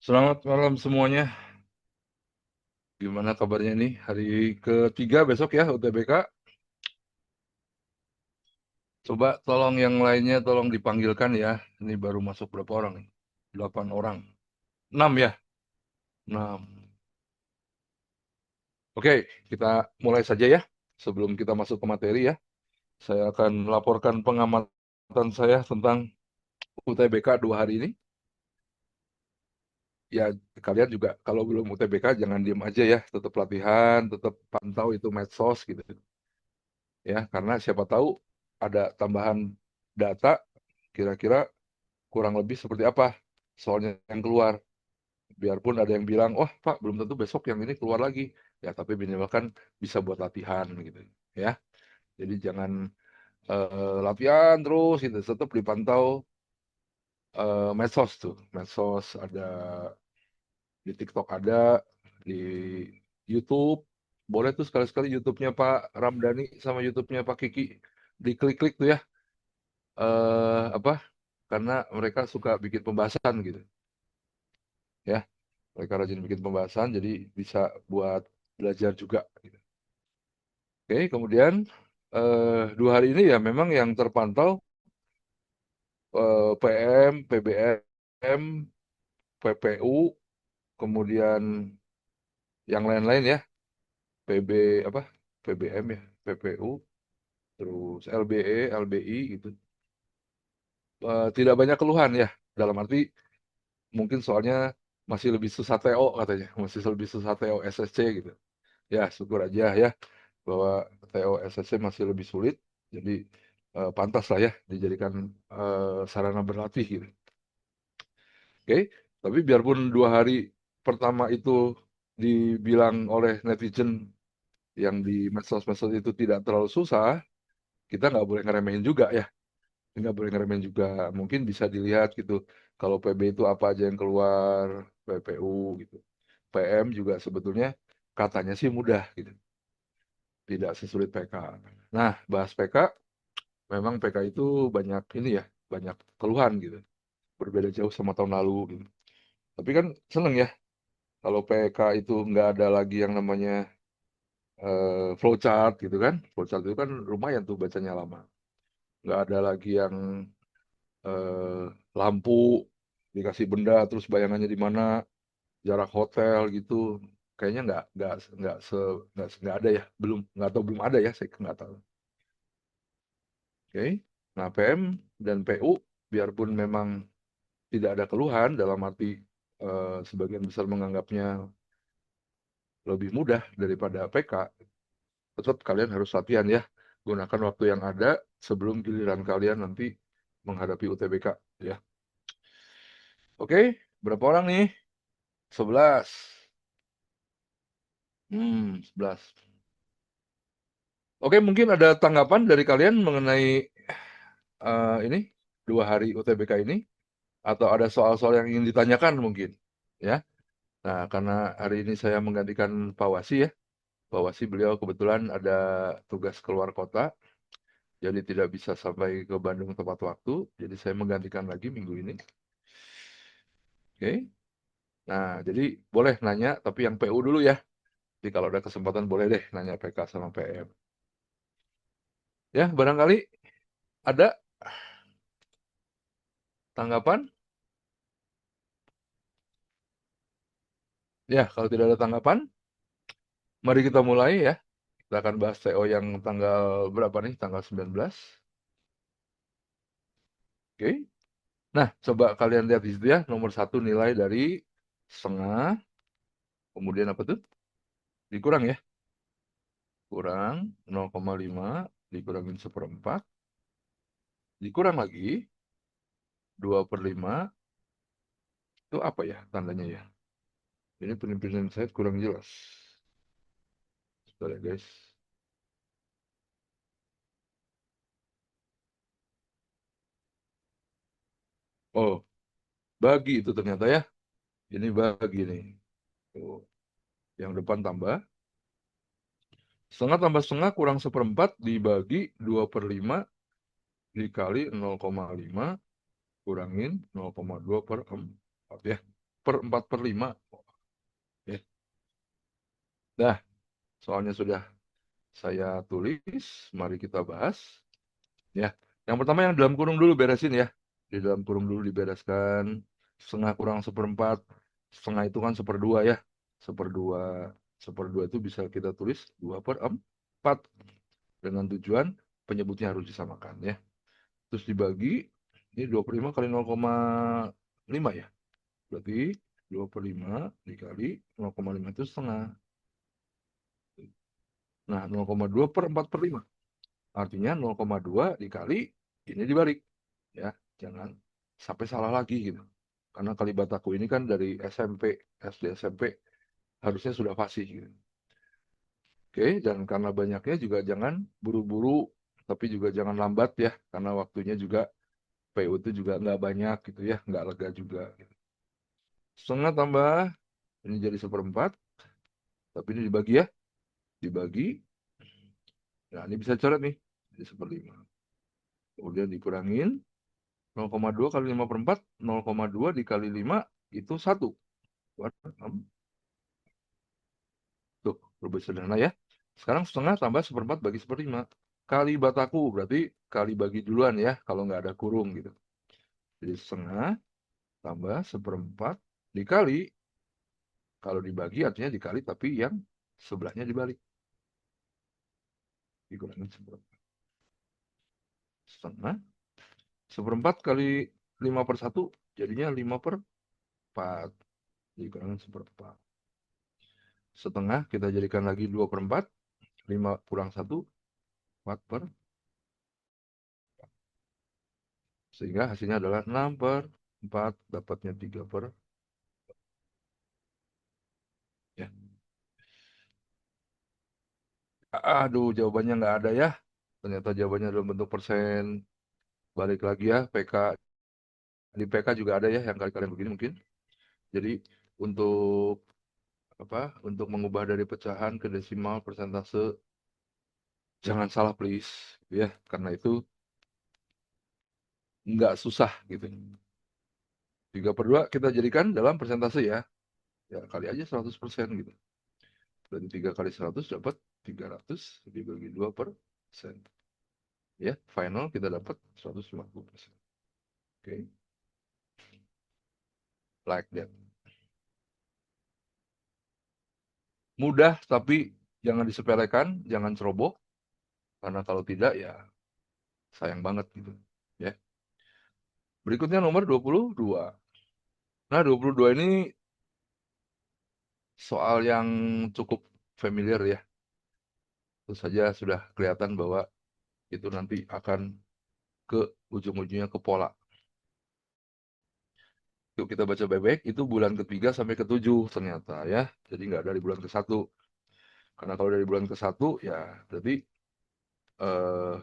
Selamat malam semuanya. Gimana kabarnya nih? Hari ketiga besok ya UTBK. Coba tolong yang lainnya tolong dipanggilkan ya. Ini baru masuk berapa orang nih? 8 orang. 6 ya? 6. Oke, kita mulai saja ya. Sebelum kita masuk ke materi ya. Saya akan laporkan pengamatan saya tentang UTBK 2 hari ini. Ya, kalian juga kalau belum UTBK jangan diem aja ya. Tetap latihan, tetap pantau itu medsos gitu. Ya, karena siapa tahu ada tambahan data kira-kira kurang lebih seperti apa soalnya yang keluar. Biarpun ada yang bilang, wah Pak belum tentu besok yang ini keluar lagi. Ya tapi minimal kan bisa buat latihan gitu. Ya, jadi jangan latihan terus gitu. Tetap dipantau medsos tuh. Medsos ada di TikTok ada, di YouTube. Boleh tuh sekali-sekali YouTube-nya Pak Ramdhani sama YouTube-nya Pak Kiki diklik-klik tuh ya. Apa? Karena mereka suka bikin pembahasan gitu. Ya, mereka rajin bikin pembahasan, jadi bisa buat belajar juga. Gitu. Oke, kemudian 2 hari ini ya memang yang terpantau PM, PBM, PPU, kemudian yang lain-lain ya, PB apa, PBM ya, PPU, terus LBE, LBI gitu. Tidak banyak keluhan ya, dalam arti mungkin soalnya masih lebih susah TO katanya, masih lebih susah TO SSC gitu. Ya, syukur aja ya bahwa TO SSC masih lebih sulit, jadi pantas lah ya dijadikan sarana berlatih gitu. Oke, tapi biarpun 2 hari pertama itu dibilang oleh netizen yang di medsos-medsos itu tidak terlalu susah, kita nggak boleh ngeremehin juga ya, nggak boleh ngeremehin juga. Mungkin bisa dilihat gitu, kalau PB itu apa aja yang keluar, PPU gitu. PM juga sebetulnya katanya sih mudah gitu, tidak sesulit PK. Nah, bahas PK, memang PK itu banyak ini ya, banyak keluhan gitu. Berbeda jauh sama tahun lalu gitu. Tapi kan seneng ya, kalau PK itu nggak ada lagi yang namanya flowchart gitu kan. Flowchart itu kan lumayan tuh bacanya lama. Nggak ada lagi yang eh, lampu, dikasih benda, terus bayangannya di mana, jarak hotel gitu. Kayaknya nggak ada ya, nggak tahu belum ada ya, saya nggak tahu. Oke, nah PM dan PU biarpun memang tidak ada keluhan dalam arti sebagian besar menganggapnya lebih mudah daripada PK, tetap kalian harus latihan ya. Gunakan waktu yang ada sebelum giliran kalian nanti menghadapi UTBK ya. Oke, berapa orang nih? 11. 11. Oke, mungkin ada tanggapan dari kalian mengenai ini 2 hari UTBK ini, atau ada soal-soal yang ingin ditanyakan mungkin ya. Nah, karena hari ini saya menggantikan Pak Wasi ya. Pak Wasi beliau kebetulan ada tugas keluar kota, jadi tidak bisa sampai ke Bandung tepat waktu. Jadi saya menggantikan lagi minggu ini. Oke. Nah, jadi boleh nanya, tapi yang PU dulu ya. Jadi kalau ada kesempatan boleh deh nanya PK sama PM. Ya, barangkali ada tanggapan? Ya, kalau tidak ada tanggapan, mari kita mulai ya. Kita akan bahas TO yang tanggal berapa nih? Tanggal 19. Oke. Nah, coba kalian lihat di situ ya. Nomor 1 nilai dari setengah. Kemudian apa tuh? Dikurang ya. Kurang 0,5. Dikurangin 1/4. Dikurang lagi 2/5. Itu apa ya tandanya ya? Ini penimpinan saya kurang jelas. Sebentar ya guys. Oh, bagi itu ternyata ya. Ini bagi nih. Oh, yang depan tambah. Setengah tambah setengah kurang 1/4 dibagi 2/5 dikali 0,5 kurangin 0,2/4 ya. 4/5. Ya. Dah, soalnya sudah saya tulis, mari kita bahas. Ya, yang pertama yang dalam kurung dulu beresin ya. Di dalam kurung dulu dibereskan. Setengah kurang seperempat. Setengah itu kan seperdua ya. Seperdua. Seperdua itu bisa kita tulis 2/4. Dengan tujuan penyebutnya harus disamakan ya. Terus dibagi, ini 25 kali 0,5 ya. Berarti 2/5 dikali 0,5 itu setengah. Nah, 0,2/4/5. Artinya 0,2 dikali ini dibalik. Ya, jangan sampai salah lagi gitu. Karena kalimat aku ini kan dari SMP, SD SMP harusnya sudah fasih gitu. Oke, dan karena banyaknya juga jangan buru-buru, tapi juga jangan lambat ya, karena waktunya juga PU itu juga nggak banyak gitu ya, nggak lega juga. Gitu. Setengah tambah, ini jadi seperempat, tapi ini dibagi ya, dibagi. Nah, ini bisa coret nih, jadi seperlima. Kemudian dikurangin, 0,2 kali 5/4, 0,2 dikali 5 itu 1. Tuh, lebih sederhana ya. Sekarang setengah tambah seperempat bagi seperlima. Kali bataku, berarti kali bagi duluan ya, kalau nggak ada kurung gitu. Jadi setengah tambah seperempat dikali, kalau dibagi artinya dikali, tapi yang sebelahnya dibalik. Dikurangi seperempat. Setengah. Seperempat kali 5/1, jadinya 5/4. Dikurangi seperempat. Setengah kita jadikan lagi 2/4. 5 kurang 1, 4/4. Sehingga hasilnya adalah 6/4. Dapatnya 3/4. Ya. Aduh, jawabannya nggak ada ya. Ternyata jawabannya dalam bentuk persen. Balik lagi ya, PK. Di PK juga ada ya yang kali-kalian begini mungkin. Jadi untuk apa? Untuk mengubah dari pecahan ke desimal persentase, jangan salah please, ya. Karena itu nggak susah gitu. 3/2 kita jadikan dalam persentase ya. Ya kali aja 100% gitu. Dan 3 kali 100 dapat 300 dibagi 2%. Ya, final kita dapat 150%. Oke. Okay. Like that. Mudah tapi jangan disepelekan, jangan ceroboh. Karena kalau tidak ya sayang banget gitu. Ya. Berikutnya nomor 22. Nah, 22 ini soal yang cukup familiar ya. Tentu saja sudah kelihatan bahwa itu nanti akan ke ujung-ujungnya ke pola. Yuk kita baca baik-baik, itu bulan ketiga sampai ke-7 ternyata ya. Jadi nggak dari bulan ke-1. Karena kalau dari bulan ke-1 ya berarti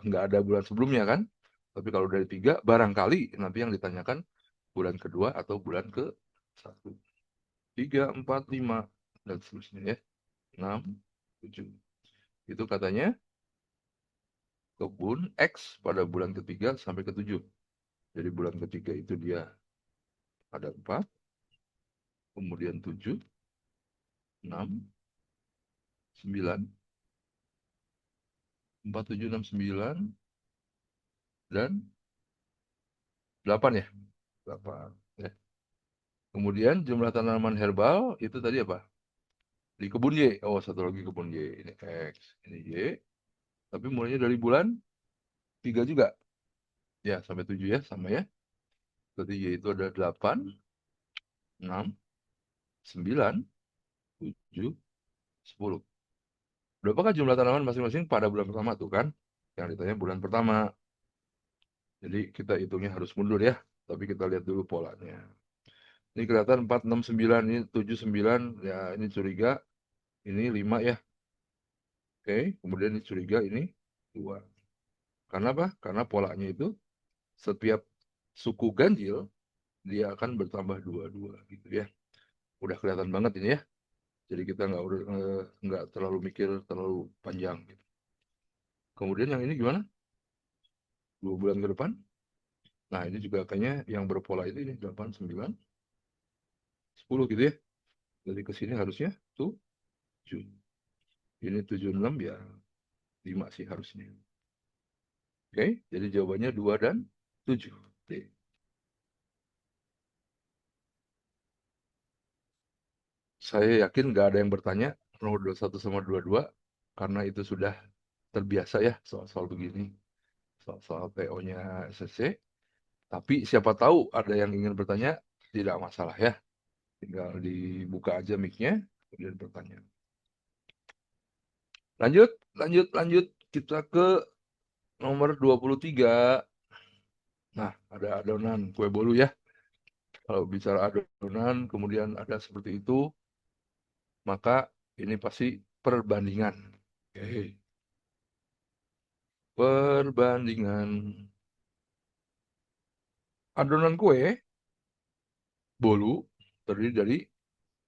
nggak ada bulan sebelumnya kan. Tapi kalau dari 3 barangkali nanti yang ditanyakan bulan kedua atau bulan ke-1. 3, 4, 5 dan seterusnya ya. 6, 7. Itu katanya kebun X pada bulan ketiga sampai ke-7. Jadi bulan ketiga itu dia ada 4, kemudian 7, 6, 9, 4, 7, 6, 9, dan 8 ya. 8. Ya. Kemudian jumlah tanaman herbal itu tadi apa? Di kebun Y. Oh, satu lagi kebun Y. Ini X, ini Y. Tapi mulainya dari bulan 3 juga. Ya, sampai 7 ya, sama ya. Berarti Y itu ada 8, 6, 9, 7, 10. Berapakah jumlah tanaman masing-masing pada bulan pertama tuh kan? Yang ditanya bulan pertama. Jadi kita hitungnya harus mundur ya. Tapi kita lihat dulu polanya. Ini kelihatan 4, 6, 9. Ini 7, 9. Ya ini curiga. Ini 5 ya. Oke. Kemudian ini curiga. Ini 2. Karena apa? Karena polanya itu setiap suku ganjil dia akan bertambah 2 gitu ya. Udah kelihatan banget ini ya. Jadi kita nggak terlalu mikir terlalu panjang. Gitu. Kemudian yang ini gimana? 2 bulan ke depan. Nah ini juga kayaknya yang berpola itu ini 8, 9. 10 gitu ya. Dari ke sini harusnya 7. Ini 76 ya 5 sih harusnya. Oke, jadi jawabannya 2 dan 7. Oke. Saya yakin nggak ada yang bertanya nomor 21 sama 22 karena itu sudah terbiasa ya soal-soal begini, soal-soal TO-nya SSC. Tapi siapa tahu ada yang ingin bertanya, tidak masalah ya. Tinggal dibuka aja mic-nya, kemudian bertanya. Lanjut, lanjut, lanjut. Kita ke nomor 23. Nah, ada adonan kue bolu ya. Kalau bicara adonan, kemudian ada seperti itu, maka ini pasti perbandingan. Oke. Perbandingan. Adonan kue bolu terdiri dari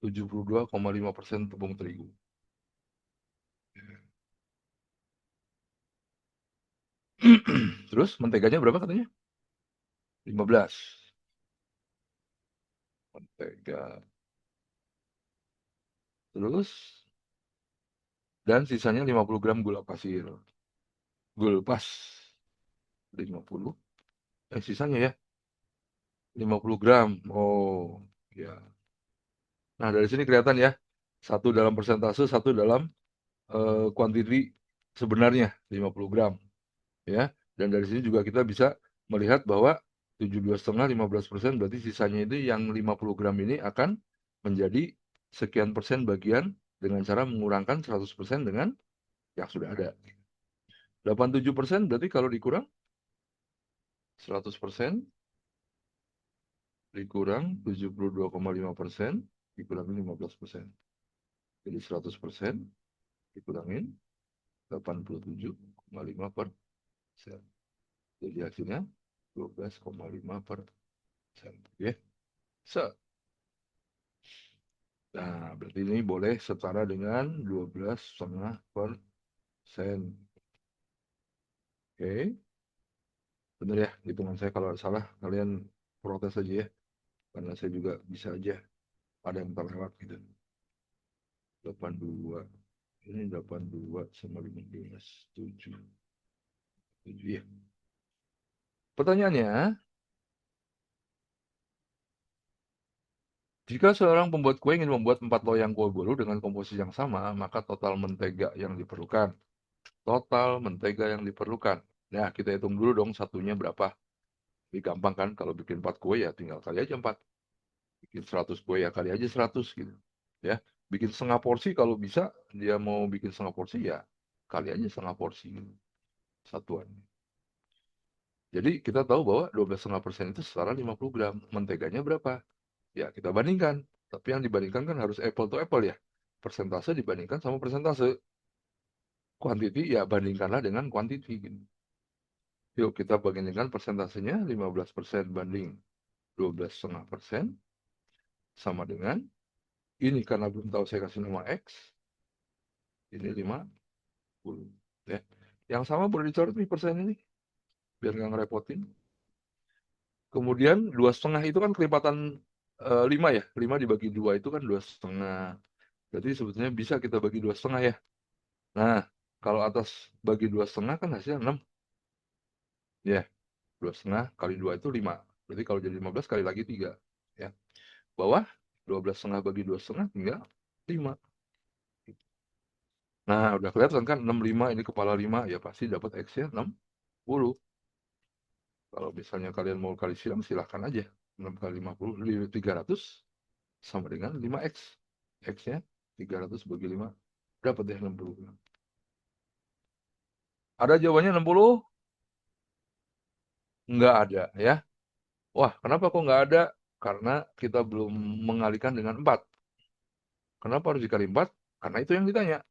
72,5% tepung terigu. Terus menteganya berapa katanya? 15. Mentega. Terus dan sisanya 50 gram gula pasir. Gulpas 50. Sisanya ya 50 gram. Oh, ya. Nah, dari sini kelihatan ya. Satu dalam persentase, satu dalam kuantiti sebenarnya 50 gram. Ya. Dan dari sini juga kita bisa melihat bahwa 72,5, 15% berarti sisanya itu yang 50 gram ini akan menjadi sekian persen bagian dengan cara mengurangkan 100% dengan yang sudah ada. 87% berarti kalau dikurang 100% dikurang 72,5% dikurangi 15%. Jadi 100% dikurangin 87,5%. Jadi hasilnya 12,5%. Ya. So, nah, berarti ini boleh setara dengan 12,5%. Oke, benar ya hitungan saya, kalau salah kalian protes aja ya. Karena saya juga bisa aja ada yang terlewat gitu. 82. Ini 82 sama 15. 7. 7 ya. Pertanyaannya, jika seorang pembuat kue ingin membuat 4 loyang kue bolu dengan komposisi yang sama, maka total mentega yang diperlukan. Total mentega yang diperlukan. Nah, kita hitung dulu dong satunya berapa. Lebih gampang kan kalau bikin 4 kue ya tinggal kali aja 4. Bikin 100 kue ya kali aja 100 gitu. Ya, bikin setengah porsi kalau bisa, dia mau bikin setengah porsi ya kali aja setengah porsi gitu. Satuan. Jadi kita tahu bahwa 12,5% itu setara 50 gram. Menteganya berapa? Ya kita bandingkan. Tapi yang dibandingkan kan harus apple to apple ya. Persentase dibandingkan sama persentase. Quantity ya bandingkanlah dengan quantity. Gitu. Yuk kita bandingkan persentasenya 15% banding 12,5% sama dengan ini, karena belum tahu saya kasih nama X, ini 50. Ya. Yang sama boleh dicoret nih persen ini biar nggak ngerepotin. Kemudian 2,5 itu kan kelipatan 5 ya. 5 dibagi 2 itu kan 2,5. Berarti sebetulnya bisa kita bagi 2,5 ya. Nah, kalau atas bagi 2,5 kan hasilnya 6. Ya, 2,5 kali 2 itu 5. Berarti kalau jadi 15 kali lagi 3. Ya. Bawah 12,5 bagi 2,5 tinggal 5. Nah, udah kelihatan kan 65 ini kepala 5 ya pasti dapat X-nya 60. Kalau misalnya kalian mau kali silang silahkan aja. 6 kali 50 300 sama dengan 5X. X-nya 300 bagi 5 dapat deh 60. Ada jawabannya 60? Nggak ada ya. Wah, kenapa kok nggak ada? Karena kita belum mengalihkan dengan 4. Kenapa harus dikali 4? Karena itu yang ditanya.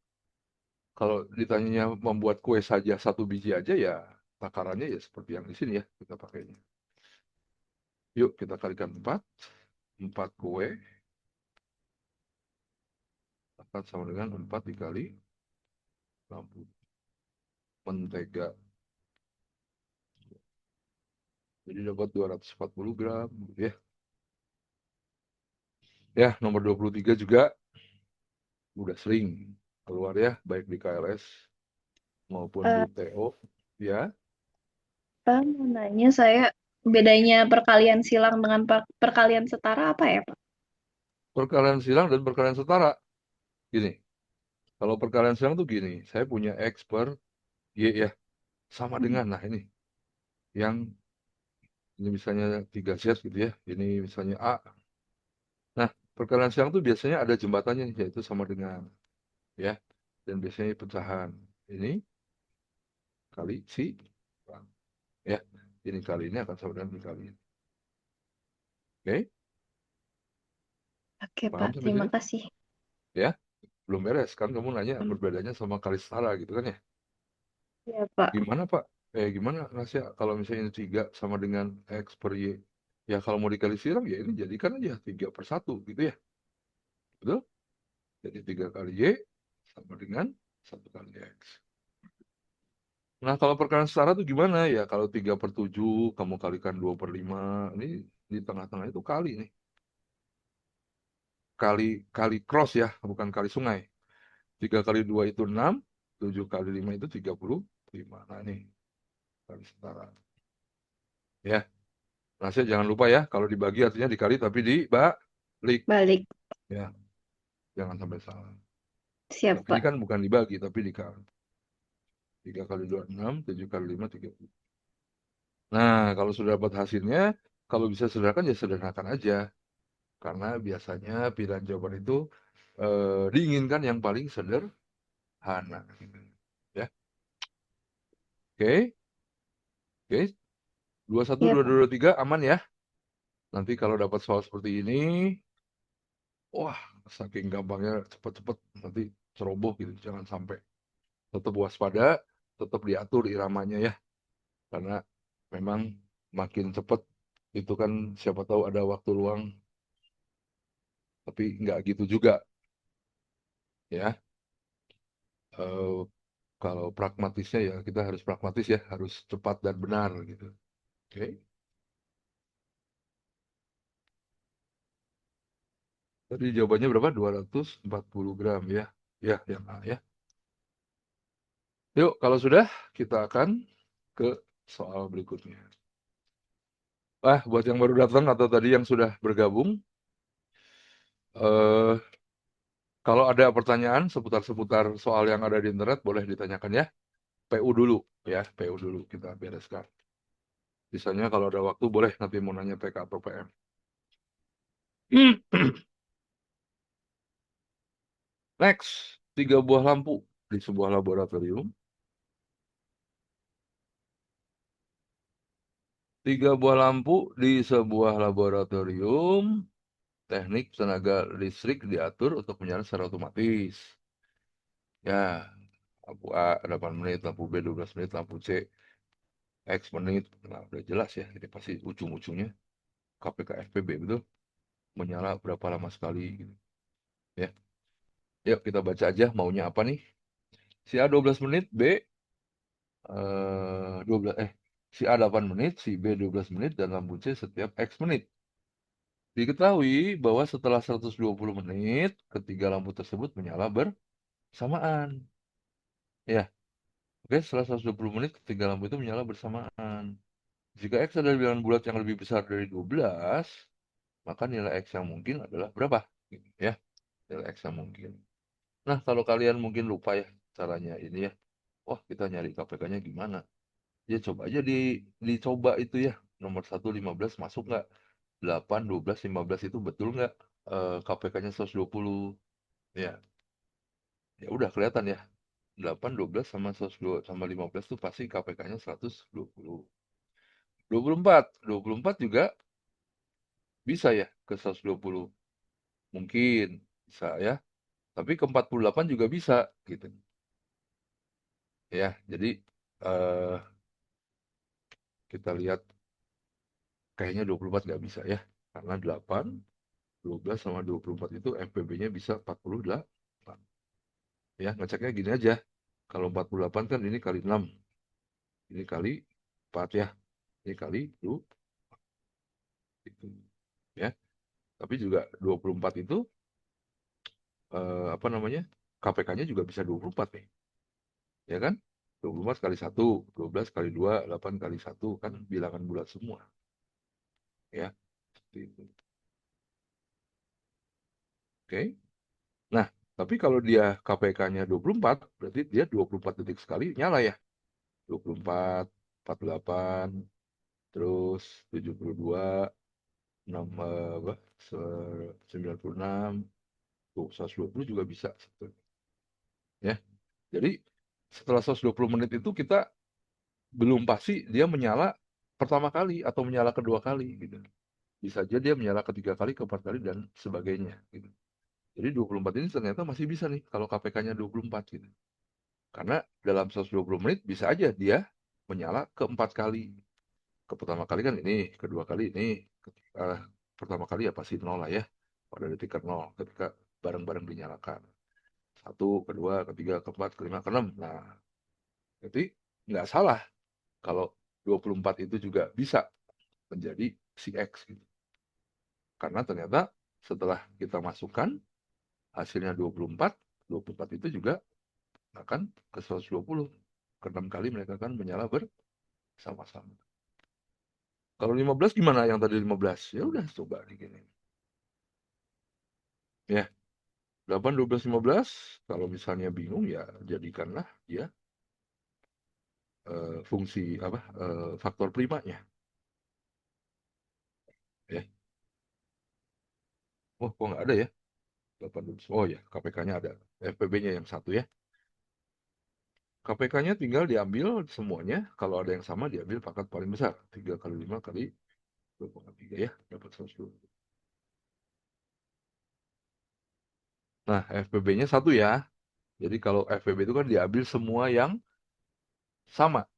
Kalau ditanyanya membuat kue saja satu biji aja ya takarannya ya seperti yang di sini ya kita pakainya. Yuk kita kalikan 4. 4 kue akan sama dengan 4 dikali 60. Mentega. Jadi dapat 240 gram ya. Ya, nomor 23 juga udah sering keluar ya, baik di KLS maupun di Eh, TO. Ya, mau nanya saya bedanya perkalian silang dengan perkalian setara apa ya, Pak? perkalian silang dan perkalian setara. Gini, kalau perkalian silang tuh gini, saya punya X per Y ya, sama Hmm. dengan, nah yang ini misalnya 3Z gitu ya, ini misalnya A. Nah, perkalian silang tuh biasanya ada jembatannya nih, yaitu sama dengan, ya, dan biasanya pecahan. Ini kali si, ya, ini kali ini akan sama dengan dikali ini. Oke, Oke, paham Pak. sampai Terima sini? kasih. Ya, belum beres kan kamu nanya Hmm. berbedanya sama kali setara gitu kan ya? Ya, Pak. Gimana Pak? Gimana Rasya kalau misalnya ini 3 sama dengan X per Y? Ya kalau mau dikali silang ya ini jadikan aja 3/1 gitu ya. Betul? Jadi 3 kali Y sama dengan 1 kali X. Nah kalau perkalian setara tuh gimana? Ya kalau 3/7 kamu kalikan 2/5. Ini di tengah-tengah itu kali nih. Kali kali cross ya, bukan kali sungai. 3 kali 2 itu 6, 7 kali 5 itu 35. Nah ini kali setara. Ya, nah saya jangan lupa ya, kalau dibagi artinya dikali tapi dibalik. Balik. Ya, jangan sampai salah. Siap, Bagi Pak. kan bukan dibagi tapi dikali. 3 kali 2 6, 7 kali 5 30. Nah, kalau sudah dapat hasilnya, kalau bisa sederhanakan ya sederhanakan aja. Karena biasanya pilihan jawaban itu diinginkan yang paling sederhana. Ya, oke, oke. 21, Iya, 22, Pak. 23 aman ya. Nanti kalau dapat soal seperti ini, wah, saking gampangnya cepet-cepet nanti ceroboh gitu. Jangan sampai. Tetap waspada, tetap diatur iramanya ya. Karena memang makin cepat itu kan siapa tahu ada waktu luang, tapi nggak gitu juga ya. Eh, Kalau pragmatisnya ya kita harus pragmatis ya, harus cepat dan benar gitu. Oke. Tadi jawabannya berapa? 240 gram ya. Ya, yang A ya. Yuk, kalau sudah kita akan ke soal berikutnya. Buat yang baru datang atau tadi yang sudah bergabung, eh, kalau ada pertanyaan seputar-seputar soal yang ada di internet, boleh ditanyakan ya. PU dulu, ya, PU dulu kita bereskan. Misalnya kalau ada waktu, boleh nanti mau nanya TK atau PM. Next, 3 buah lampu di sebuah laboratorium. 3 buah lampu di sebuah laboratorium. Teknik tenaga listrik diatur untuk menyala secara otomatis. Ya, lampu A 8 menit, lampu B 12 menit, lampu C X menit. Nah, udah jelas ya, ini pasti ujung-ujungnya KPK-FPB betul. Menyala berapa lama sekali gitu. Ya, yuk kita baca aja maunya apa nih. Si A 12 menit, B 12 si A 8 menit, si B 12 menit dan lampu C setiap X menit. Diketahui bahwa setelah 120 menit, ketiga lampu tersebut menyala bersamaan. Ya, oke, setelah 120 menit, ketiga lampu itu menyala bersamaan. Jika X adalah bilangan bulat yang lebih besar dari 12, maka nilai X yang mungkin adalah berapa? Gitu, ya, nilai X yang mungkin. Nah, kalau kalian mungkin lupa ya caranya ini ya. Wah, kita nyari KPK-nya gimana? Ya coba aja dicoba itu ya. Nomor 1 15 masuk nggak? 8 12 15 itu betul nggak? KPK-nya 120. Ya, ya udah kelihatan ya. 8 12 sama 102 sama 15 itu pasti KPK-nya 120. 24 juga bisa ya ke 120. Mungkin bisa ya. Tapi ke 48 juga bisa gitu. Ya, jadi eh, kita lihat kayaknya 24 nggak bisa ya. Karena 8, 12 sama 24 itu FPB-nya bisa 48. Ya, ngeceknya gini aja. Kalau 48 kan ini kali 6. Ini kali 4 ya. Ini kali 2. Gitu. Ya. Tapi juga 24 itu apa namanya? KPK-nya juga bisa 24 nih, ya kan? 24 kali 1, 12 kali 2, 8 kali 1 kan bilangan bulat semua, ya. Seperti itu. Oke. Nah, tapi kalau dia KPK-nya 24, berarti dia 24 detik sekali nyala ya. 24, 48, terus 72, 6, apa, 96, tuh 120 juga bisa sebetulnya, ya. Jadi setelah 120 menit itu kita belum pasti dia menyala pertama kali atau menyala kedua kali gitu. Bisa aja dia menyala ketiga kali, keempat kali dan sebagainya gitu. Jadi 24 ini ternyata masih bisa nih kalau KPK-nya 24 gitu. Karena dalam 120 menit bisa aja dia menyala keempat kali. Ke pertama kali kan ini, kedua kali ini, eh, pertama kali ya pasti nol lah ya. Pada detik ke nol ketika bareng-bareng dinyalakan. Satu, kedua, ketiga, keempat, kelima, keenam. Nah, jadi nggak salah kalau 24 itu juga bisa menjadi CX gitu. Karena ternyata setelah kita masukkan hasilnya 24 itu juga akan ke 120. Ke 6 kali mereka akan menyala bersama-sama. Kalau 15 gimana yang tadi 15? Ya udah coba digini. Ya, 8, 12, 15. Kalau misalnya bingung ya jadikanlah dia fungsi apa faktor primanya. Ya. Oh, kok nggak ada ya? 8, 12. Oh ya, KPK-nya ada. FPB-nya yang satu ya. KPK-nya tinggal diambil semuanya. Kalau ada yang sama diambil pangkat paling besar. 3 kali 5 kali 2,3 ya. Dapat 120. Nah, FPB-nya satu ya. Jadi kalau FPB itu kan diambil semua yang sama.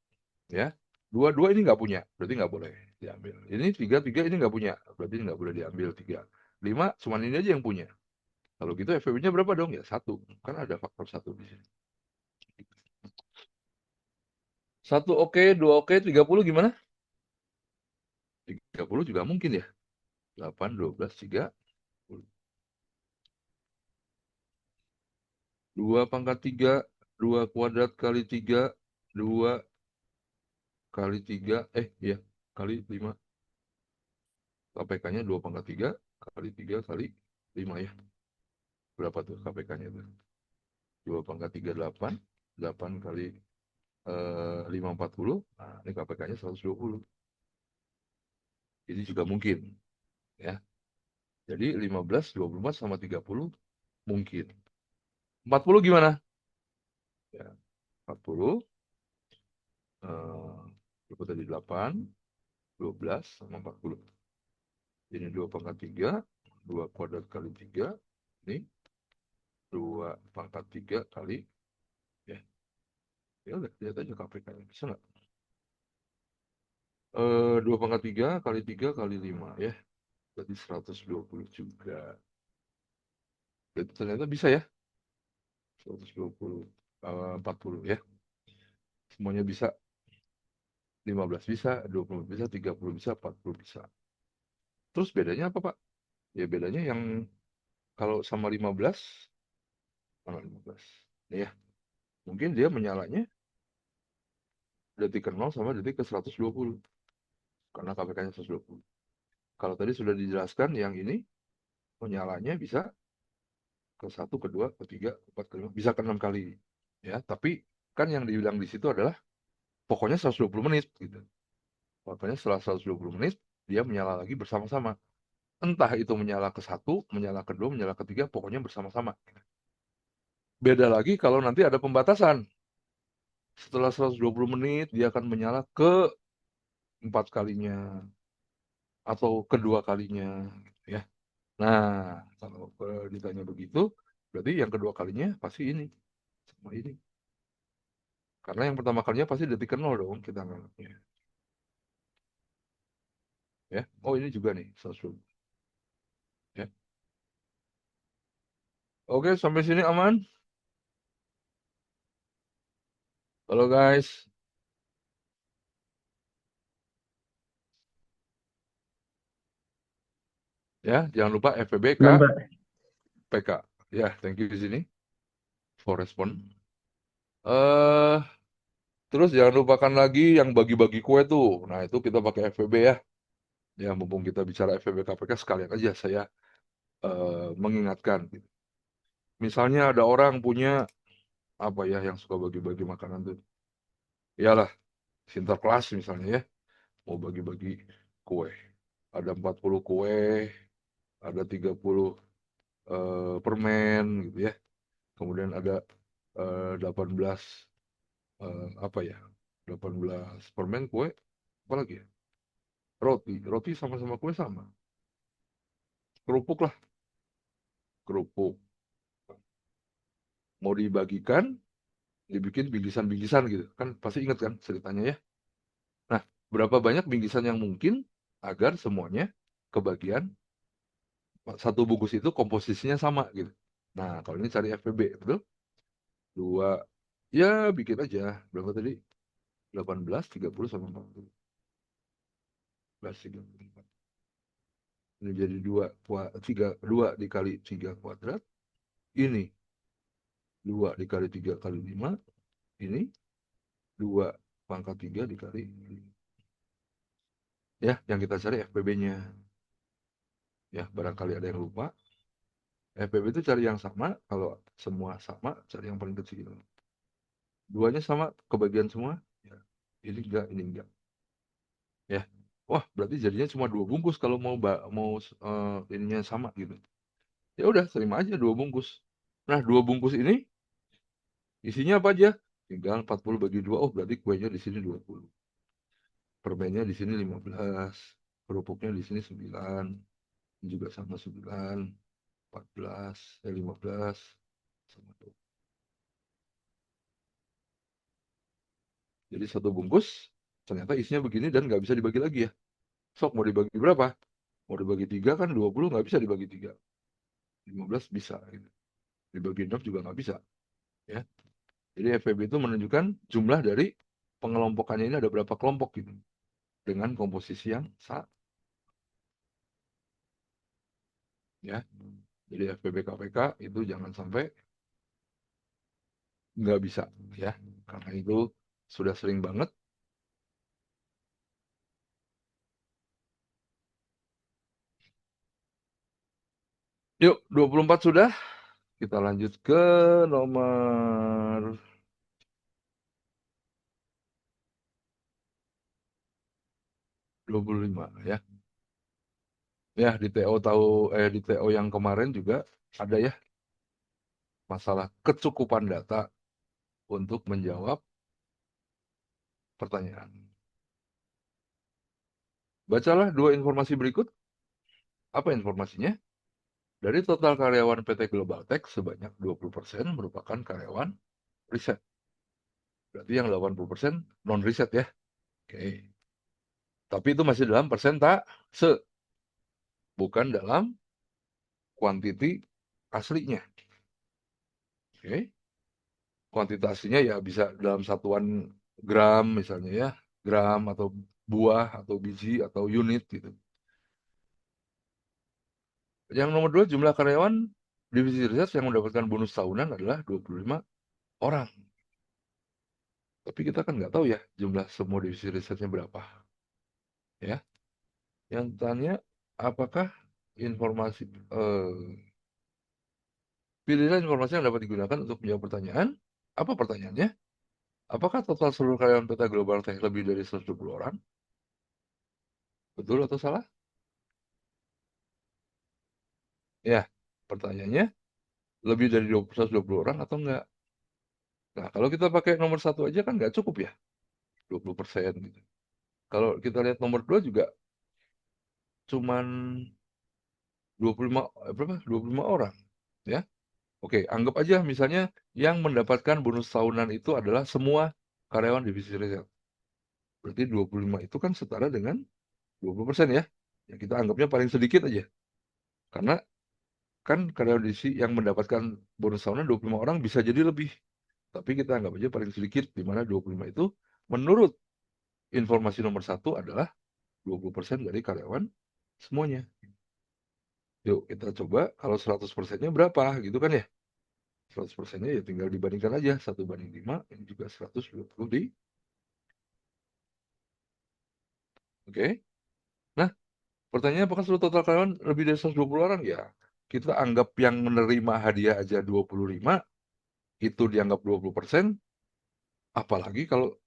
Ya, dua ini nggak punya, berarti nggak boleh diambil. Ini tiga ini nggak punya, berarti nggak boleh diambil tiga. Lima, cuma ini aja yang punya. Kalau gitu FPB-nya berapa dong? Ya satu, kan ada faktor satu di sini. Satu oke, dua oke, 30 gimana? 30 juga mungkin ya. 8, 12, 3, 2 pangkat 3, 2 kuadrat kali 3, 2 kali 3, iya, kali 5. KPK-nya 2 pangkat 3, kali 3, kali 5 ya. Berapa tuh KPK-nya tuh? 2 pangkat 3, 8. 8 kali 540. Nah, ini KPK-nya 120. Ini juga mungkin. Ya. Jadi 15, 24, sama 30 mungkin. 40 gimana? Ya, 40. Berapa tadi? 8, 12, sama 40. Ini 2 pangkat 3. 2 kuadrat kali 3. Ini 2 pangkat 3 kali. Ya, ya udah. Lihat aja KPK-nya. Bisa nggak? 2 pangkat 3 kali 3 kali 5 ya. Berarti 120 juga. Berarti ternyata bisa ya. 120, 40 ya. Semuanya bisa. 15 bisa, 20 bisa, 30 bisa, 40 bisa. Terus bedanya apa, Pak? Ya bedanya yang kalau sama 15, mana 15? Nih ya, mungkin dia menyalanya detik ke 0 sama detik ke 120. Karena KPK-nya 120. Kalau tadi sudah dijelaskan, yang ini menyalanya bisa ke 1, ke 2, ke 3, ke 4, ke 5. Bisa ke 6 kali. Ya, tapi kan yang dibilang di situ adalah pokoknya 120 menit. Gitu. Pokoknya setelah 120 menit, dia menyala lagi bersama-sama. Entah itu menyala ke satu, menyala kedua, menyala ketiga, pokoknya bersama-sama. Beda lagi kalau nanti ada pembatasan. Setelah 120 menit, dia akan menyala ke empat kalinya atau kedua kalinya. Ya. Nah, kalau ditanya begitu, berarti yang kedua kalinya pasti ini. Sama ini. Karena yang pertama kalinya pasti detik ke nol dong kita nganggapnya. Ya. Oh ini juga nih, 120. Ya. Oke, sampai sini aman. Halo guys. Ya, jangan lupa FPBK, Nambah. PK. Ya, thank you di sini for respond. Eh, terus jangan lupakan lagi yang bagi-bagi kue tuh. Nah, itu kita pakai FPB ya. Ya, mumpung kita bicara FPB KPK sekalian aja saya mengingatkan. Misalnya ada orang punya apa ya yang suka bagi-bagi makanan tuh. Iyalah, Sinterklas misalnya ya, mau bagi-bagi kue. Ada 40 kue, ada 30 permen gitu ya. Kemudian ada 18 apa ya? 18 permen kue, apa lagi ya? Roti, roti sama-sama kue sama. Kerupuk lah, kerupuk. Mau dibagikan, dibikin bingkisan-bingkisan gitu. Kan pasti ingat kan ceritanya ya. Nah, berapa banyak bingkisan yang mungkin agar semuanya kebagian satu bungkus itu komposisinya sama gitu. Nah, kalau ini cari FPB, betul? Dua, ya bikin aja. Berapa tadi? 18, 30 sama 40. 30. Ini jadi 2 dikali 3 kuadrat. Ini 2 dikali 3 kali 5. Ini 2 pangkat 3 dikali 5. Ya, yang kita cari FPB-nya. Ya, barangkali ada yang lupa. FPB itu cari yang sama. Kalau semua sama, cari yang paling kecil. Duanya sama, kebagian semua. Ya, ini enggak, ini enggak. Ya, wah berarti jadinya cuma 2 bungkus kalau mau ininya sama gitu. Ya udah terima aja 2 bungkus. Nah 2 bungkus ini isinya apa aja? Tinggal 40 bagi 2. Oh berarti kuenya di sini 20. Permennya di sini 15. Kerupuknya di sini 9. Ini juga sama 9. 14. 15. Sama 20. Jadi 1 bungkus ternyata isinya begini dan nggak bisa dibagi lagi ya. Sok mau dibagi berapa? Mau dibagi 3 kan 20 nggak bisa dibagi 3. 15 bisa. Gitu. Dibagi 6 juga nggak bisa. Ya. Jadi FPB itu menunjukkan jumlah dari pengelompokannya ini ada berapa kelompok gitu. Dengan komposisi yang sama. Ya. Jadi FPB KPK itu jangan sampai nggak bisa. Ya. Karena itu sudah sering banget. Yuk, 24 sudah. Kita lanjut ke nomor 25 ya. Ya, di TO di TO yang kemarin juga ada ya masalah kecukupan data untuk menjawab pertanyaan. Bacalah 2 informasi berikut. Apa informasinya? Dari total karyawan PT Global Tech, sebanyak 20% merupakan karyawan riset. Berarti yang 80% non-riset ya. Oke. Tapi itu masih dalam persentase, bukan dalam kuantiti aslinya. Oke. Kuantitasinya ya bisa dalam satuan gram misalnya ya. Gram atau buah atau biji atau unit gitu. Yang nomor 2, jumlah karyawan divisi riset yang mendapatkan bonus tahunan adalah 25 orang. Tapi kita kan nggak tahu ya jumlah semua divisi risetnya berapa. Ya, yang tanya apakah informasi pilihlah informasi yang dapat digunakan untuk menjawab pertanyaan. Apa pertanyaannya? Apakah total seluruh karyawan PT Global Tech lebih dari 120 orang? Betul atau salah? Ya, pertanyaannya lebih dari 120 orang atau enggak? Nah, kalau kita pakai nomor 1 aja kan nggak cukup ya, 20% gitu. Kalau kita lihat nomor 2 juga cuman 25 berapa? 25 orang, ya. Oke, anggap aja misalnya yang mendapatkan bonus tahunan itu adalah semua karyawan divisi riset. Berarti 25 itu kan setara dengan 20% ya. Ya kita anggapnya paling sedikit aja. Karena kan karyawan divisi yang mendapatkan bonus tahunan 25 orang bisa jadi lebih. Tapi kita anggap aja paling sedikit, di mana 25 itu menurut informasi nomor 1 adalah 20% dari karyawan semuanya. Yuk kita coba kalau 100%-nya berapa gitu kan ya. 100%-nya ya tinggal dibandingkan aja. 1/5, ini juga 120 di. Oke. Nah, pertanyaannya apakah seluruh total karyawan lebih dari 120 orang? Ya, kita anggap yang menerima hadiah aja 25, itu dianggap 20%, apalagi kalau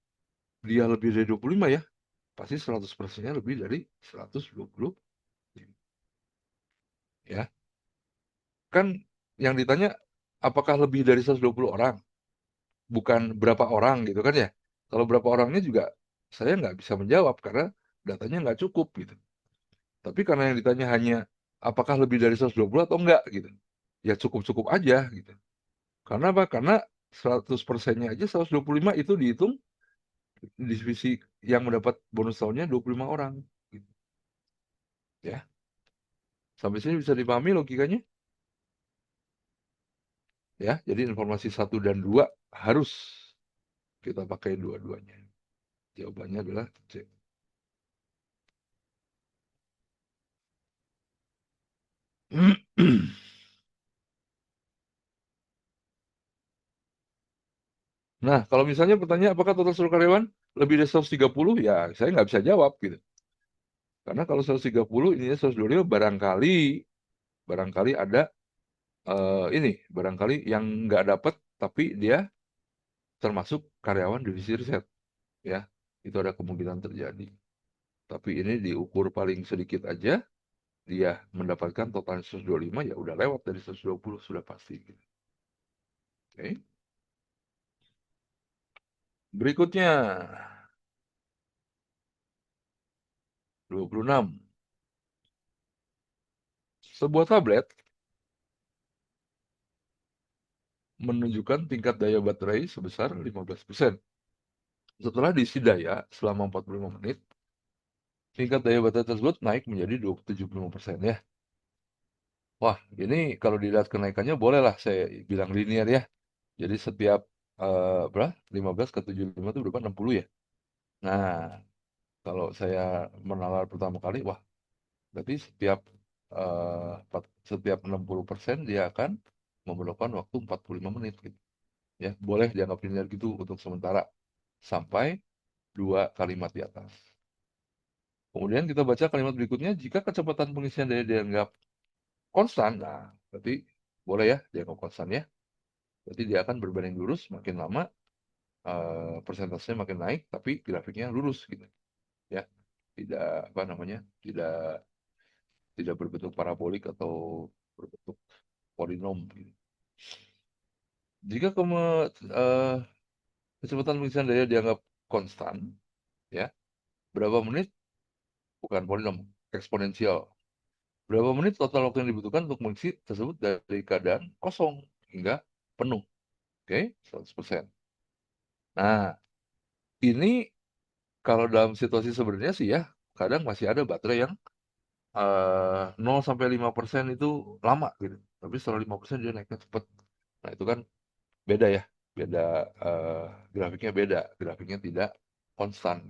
dia lebih dari 25 ya, pasti 100%-nya lebih dari 120. Ya, kan yang ditanya apakah lebih dari 120 orang, bukan berapa orang gitu kan ya. Kalau berapa orangnya juga saya nggak bisa menjawab karena datanya nggak cukup gitu. Tapi karena yang ditanya hanya apakah lebih dari 120 atau enggak gitu. Ya cukup-cukup aja gitu. Karena apa? Karena 100%-nya aja 125 itu dihitung divisi yang mendapat bonus tahunnya 25 orang. Gitu. Ya, sampai sini bisa dipahami logikanya? Ya, jadi informasi 1 dan 2 harus kita pakai dua-duanya. Jawabannya adalah C. Nah, kalau misalnya pertanyaan apakah total seluruh karyawan lebih dari 130, ya saya nggak bisa jawab gitu. Karena kalau 130 ininya 125 barangkali ada ini barangkali yang nggak dapat tapi dia termasuk karyawan divisi riset ya, itu ada kemungkinan terjadi. Tapi ini diukur paling sedikit aja, dia mendapatkan total 125 ya udah lewat dari 120 sudah pasti gitu. Oke. Berikutnya 26. Sebuah tablet menunjukkan tingkat daya baterai sebesar 15%. Setelah diisi daya selama 45 menit, tingkat daya baterai tersebut naik menjadi 75% ya. Wah, ini kalau dilihat kenaikannya bolehlah saya bilang linear ya. Jadi setiap berapa? 15 ke 75 itu berapa? 60 ya. Nah, kalau saya menalar pertama kali, wah, berarti setiap 60% dia akan memerlukan waktu 45 menit gitu. Ya, boleh dianggap linear gitu untuk sementara sampai 2 kalimat di atas. Kemudian kita baca kalimat berikutnya, jika kecepatan pengisian daya dianggap konstan, nah berarti boleh ya dianggap konstan ya. Berarti dia akan berbanding lurus makin lama persentasenya makin naik, tapi grafiknya lurus gitu ya. Tidak apa namanya, tidak berbentuk parabolik atau berbentuk polinom gitu. Jika eh, kecepatan pengisian daya dianggap konstan ya, berapa menit bukan polinom, eksponensial. Berapa menit total waktu yang dibutuhkan untuk mengisi tersebut dari keadaan kosong hingga penuh. Oke, 100%. Nah, ini kalau dalam situasi sebenarnya sih ya, kadang masih ada baterai yang 0 sampai 5% itu lama gitu. Tapi setelah 5% dia naiknya cepat. Nah, itu kan beda ya. Beda eh, grafiknya beda. Grafiknya tidak konstan.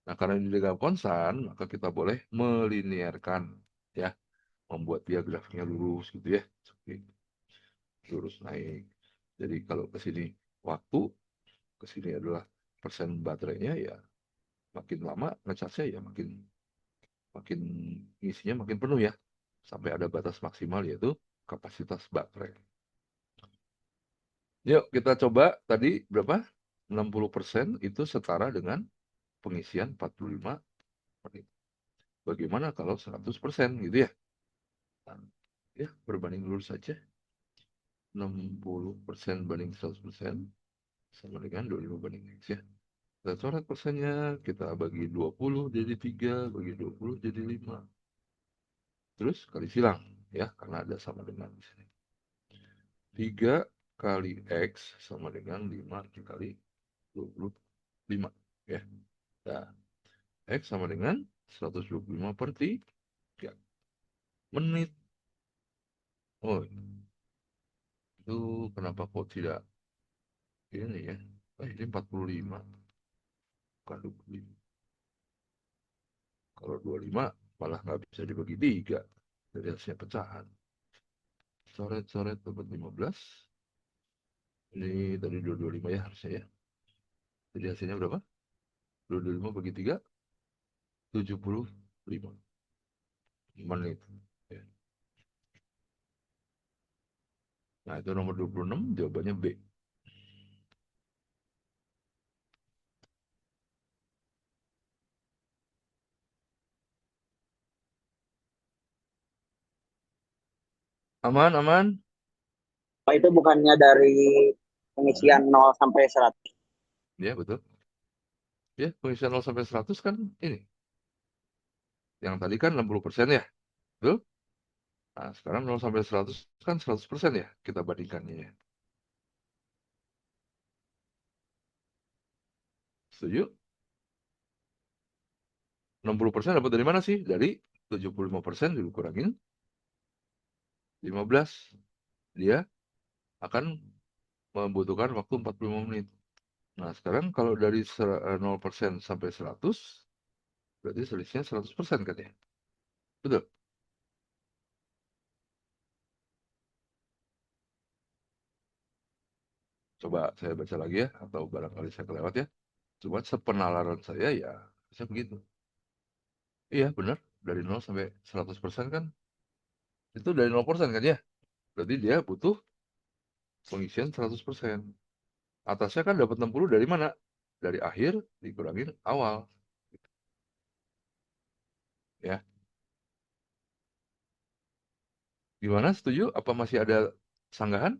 Nah, karena ini tidak konstan, maka kita boleh melinearkan ya, membuat dia grafiknya lurus gitu ya. Seperti lurus naik. Jadi kalau ke sini waktu, ke sini adalah persen baterainya ya, makin lama ngecasnya ya makin makin isinya makin penuh ya. Sampai ada batas maksimal yaitu kapasitas baterai. Yuk kita coba tadi berapa? 60% itu setara dengan pengisian 45 menit. Bagaimana kalau 100% gitu ya? Nah, ya berbanding lurus saja. 60% banding 100% sama dengan 25 banding X ya. Kita coret persennya, kita bagi 20 jadi 3, bagi 20 jadi 5. Terus kali silang ya, karena ada sama dengan di sini. 3 kali X sama dengan 5 dikali 25 ya. Nah, X sama dengan 125 per 3 menit. Oh, itu kenapa kok tidak ini ya? Ini 45, bukan 25. Kalau 25 malah nggak bisa dibagi 3. dari hasilnya pecahan. Coret-coret dapat 15. Ini tadi 225 ya harusnya ya. Jadi hasilnya berapa? 225 bagi 3, 75 menit. Ya. Nah, itu nomor 26, jawabannya B. Aman, aman? Pak, itu bukannya dari Hmm, pengisian 0 sampai 100. ya, betul. Ya, pengisian 0 sampai 100 kan ini. Yang tadi kan 60% ya. Betul? Nah, sekarang 0 sampai 100 kan 100% ya kita bandingkannya ya. Setuju? 60% dapat dari mana sih? Dari 75% dikurangin 15. Dia akan membutuhkan waktu 45 menit. Nah, sekarang kalau dari 0% sampai 100, berarti selisihnya 100% kan ya? Betul? Coba saya baca lagi ya, atau barangkali saya kelewat ya. Coba sepenalaran saya ya, bisa begitu. Iya, benar. Dari 0 sampai 100% kan, itu dari 0% kan ya? Berarti dia butuh pengisian 100%. Atasnya kan dapat 60 dari mana? Dari akhir dikurangin awal. Ya, gimana? Setuju? Apa masih ada sanggahan?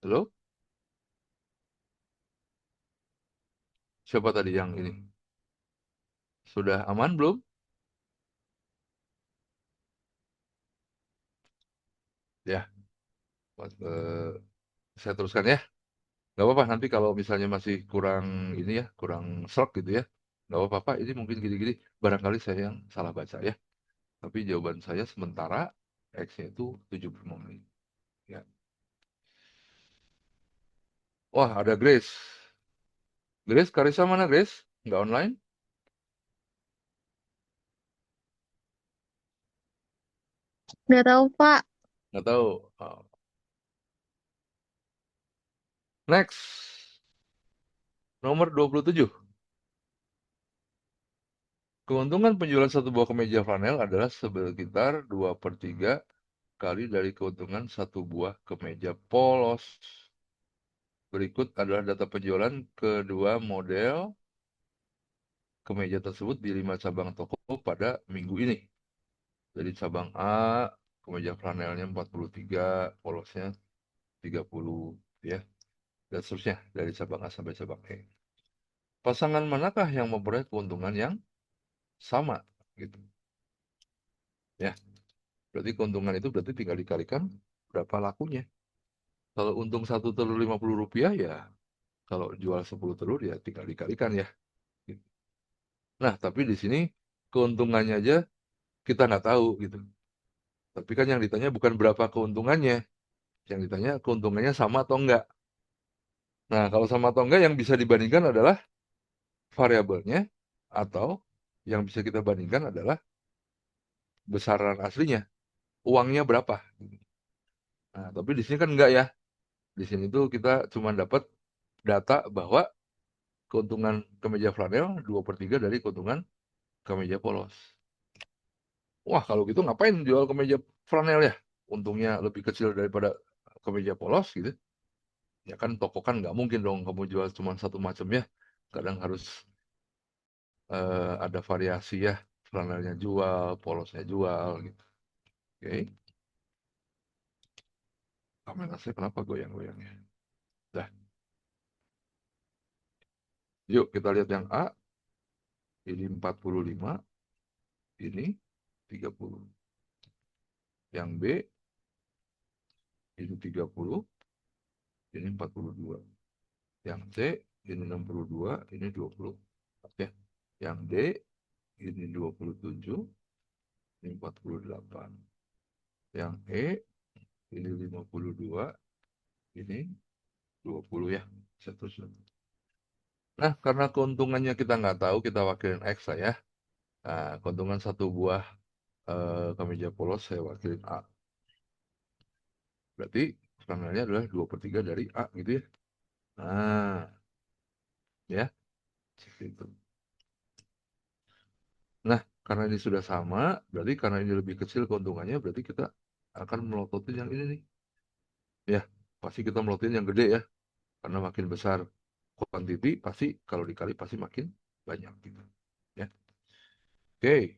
Halo? Siapa tadi yang ini? Sudah aman belum? Ya, saya teruskan ya. Nggak apa-apa nanti kalau misalnya masih kurang ini ya, kurang serk gitu ya. Nggak apa-apa, ini mungkin gini-gini. Barangkali saya yang salah baca ya. Tapi jawaban saya sementara X-nya itu 75 menit. Ya. Wah, ada Grace. Grace, Karisa mana Grace? Nggak online? Nggak tahu, Pak. Nggak tahu. Oh. Next. Nomor 27. Keuntungan penjualan satu buah kemeja flanel adalah sekitar 2/3 kali dari keuntungan satu buah kemeja polos. Berikut adalah data penjualan kedua model kemeja tersebut di 5 cabang toko pada minggu ini. Jadi cabang A, kemeja flanelnya 43, polosnya 30, ya. Dan seterusnya dari cabang A sampai cabang E. Pasangan manakah yang memperoleh keuntungan yang sama? Gitu. Ya, berarti keuntungan itu berarti tinggal dikalikan berapa lakunya. Kalau untung 1 telur Rp50 ya, kalau jual 10 telur ya tinggal dikalikan ya. Gitu. Nah, tapi di sini keuntungannya aja kita nggak tahu gitu. Tapi kan yang ditanya bukan berapa keuntungannya, yang ditanya keuntungannya sama atau enggak. Nah, kalau sama atau enggak yang bisa dibandingkan adalah variabelnya, atau yang bisa kita bandingkan adalah besaran aslinya, uangnya berapa. Nah, tapi di sini kan enggak ya. Di sini tuh kita cuma dapat data bahwa keuntungan kemeja flanel 2/3 dari keuntungan kemeja polos. Wah, kalau gitu ngapain jual kemeja flanel ya? Untungnya lebih kecil daripada kemeja polos gitu. Ya kan toko kan nggak mungkin dong kamu jual cuma satu macam ya. Kadang harus ada variasi ya. Flanelnya jual, polosnya jual gitu. Oke. Kamera saya kenapa goyang-goyangnya? Dah, yuk kita lihat yang A. Ini 45, ini 30. Yang B, ini 30, ini 42. Yang C, ini 62, ini 20. Oke. Yang D, ini 27, ini 48. Yang E, ini 52, ini 20 ya. Seterusnya. Nah, karena keuntungannya kita nggak tahu, kita wakilin X lah ya. Nah, keuntungan satu buah kemeja polos saya wakilin A. Berarti tanggalnya adalah 2/3 dari A gitu ya. Nah, ya, seperti itu. Nah, karena ini sudah sama, berarti karena ini lebih kecil keuntungannya, berarti kita akan melototin yang ini nih. Ya, pasti kita melototin yang gede ya. Karena makin besar quantity, pasti kalau dikali pasti makin banyak gitu. Ya. Oke,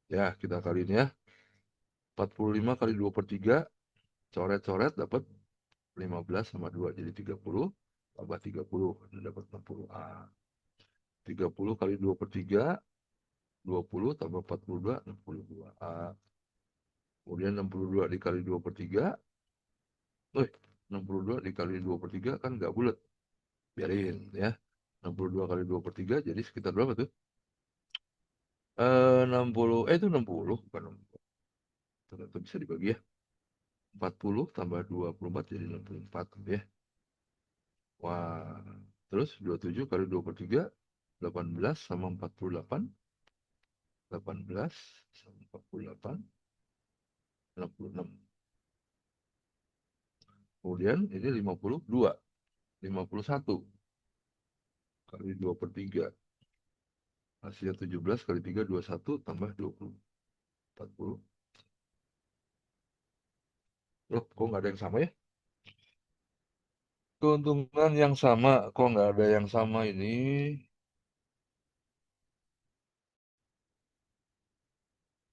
ya kita kaliin ya. 45 kali 2/3, coret-coret dapat 15 sama 2 jadi 30, tambah 30 dapat 60A. 30 kali 2/3, 20 tambah 42, 62A. Kemudian 62 dikali 2/3, 62 dikali 2/3 kan nggak bulat. Biarin ya. 62 kali 2/3 jadi sekitar berapa tuh? 60, itu 60, bukan 60. Ternyata bisa dibagi ya. 40 tambah 24 jadi 64 ya. Wah, terus 27 kali 2/3, 18 sama 48, 18 sama 48, 66. Kemudian ini 52, 51 kali 2/3. Hasilnya 17 kali 3, 21 tambah 20, 40. Loh, kok nggak ada yang sama ya? Keuntungan yang sama, kok nggak ada yang sama ini?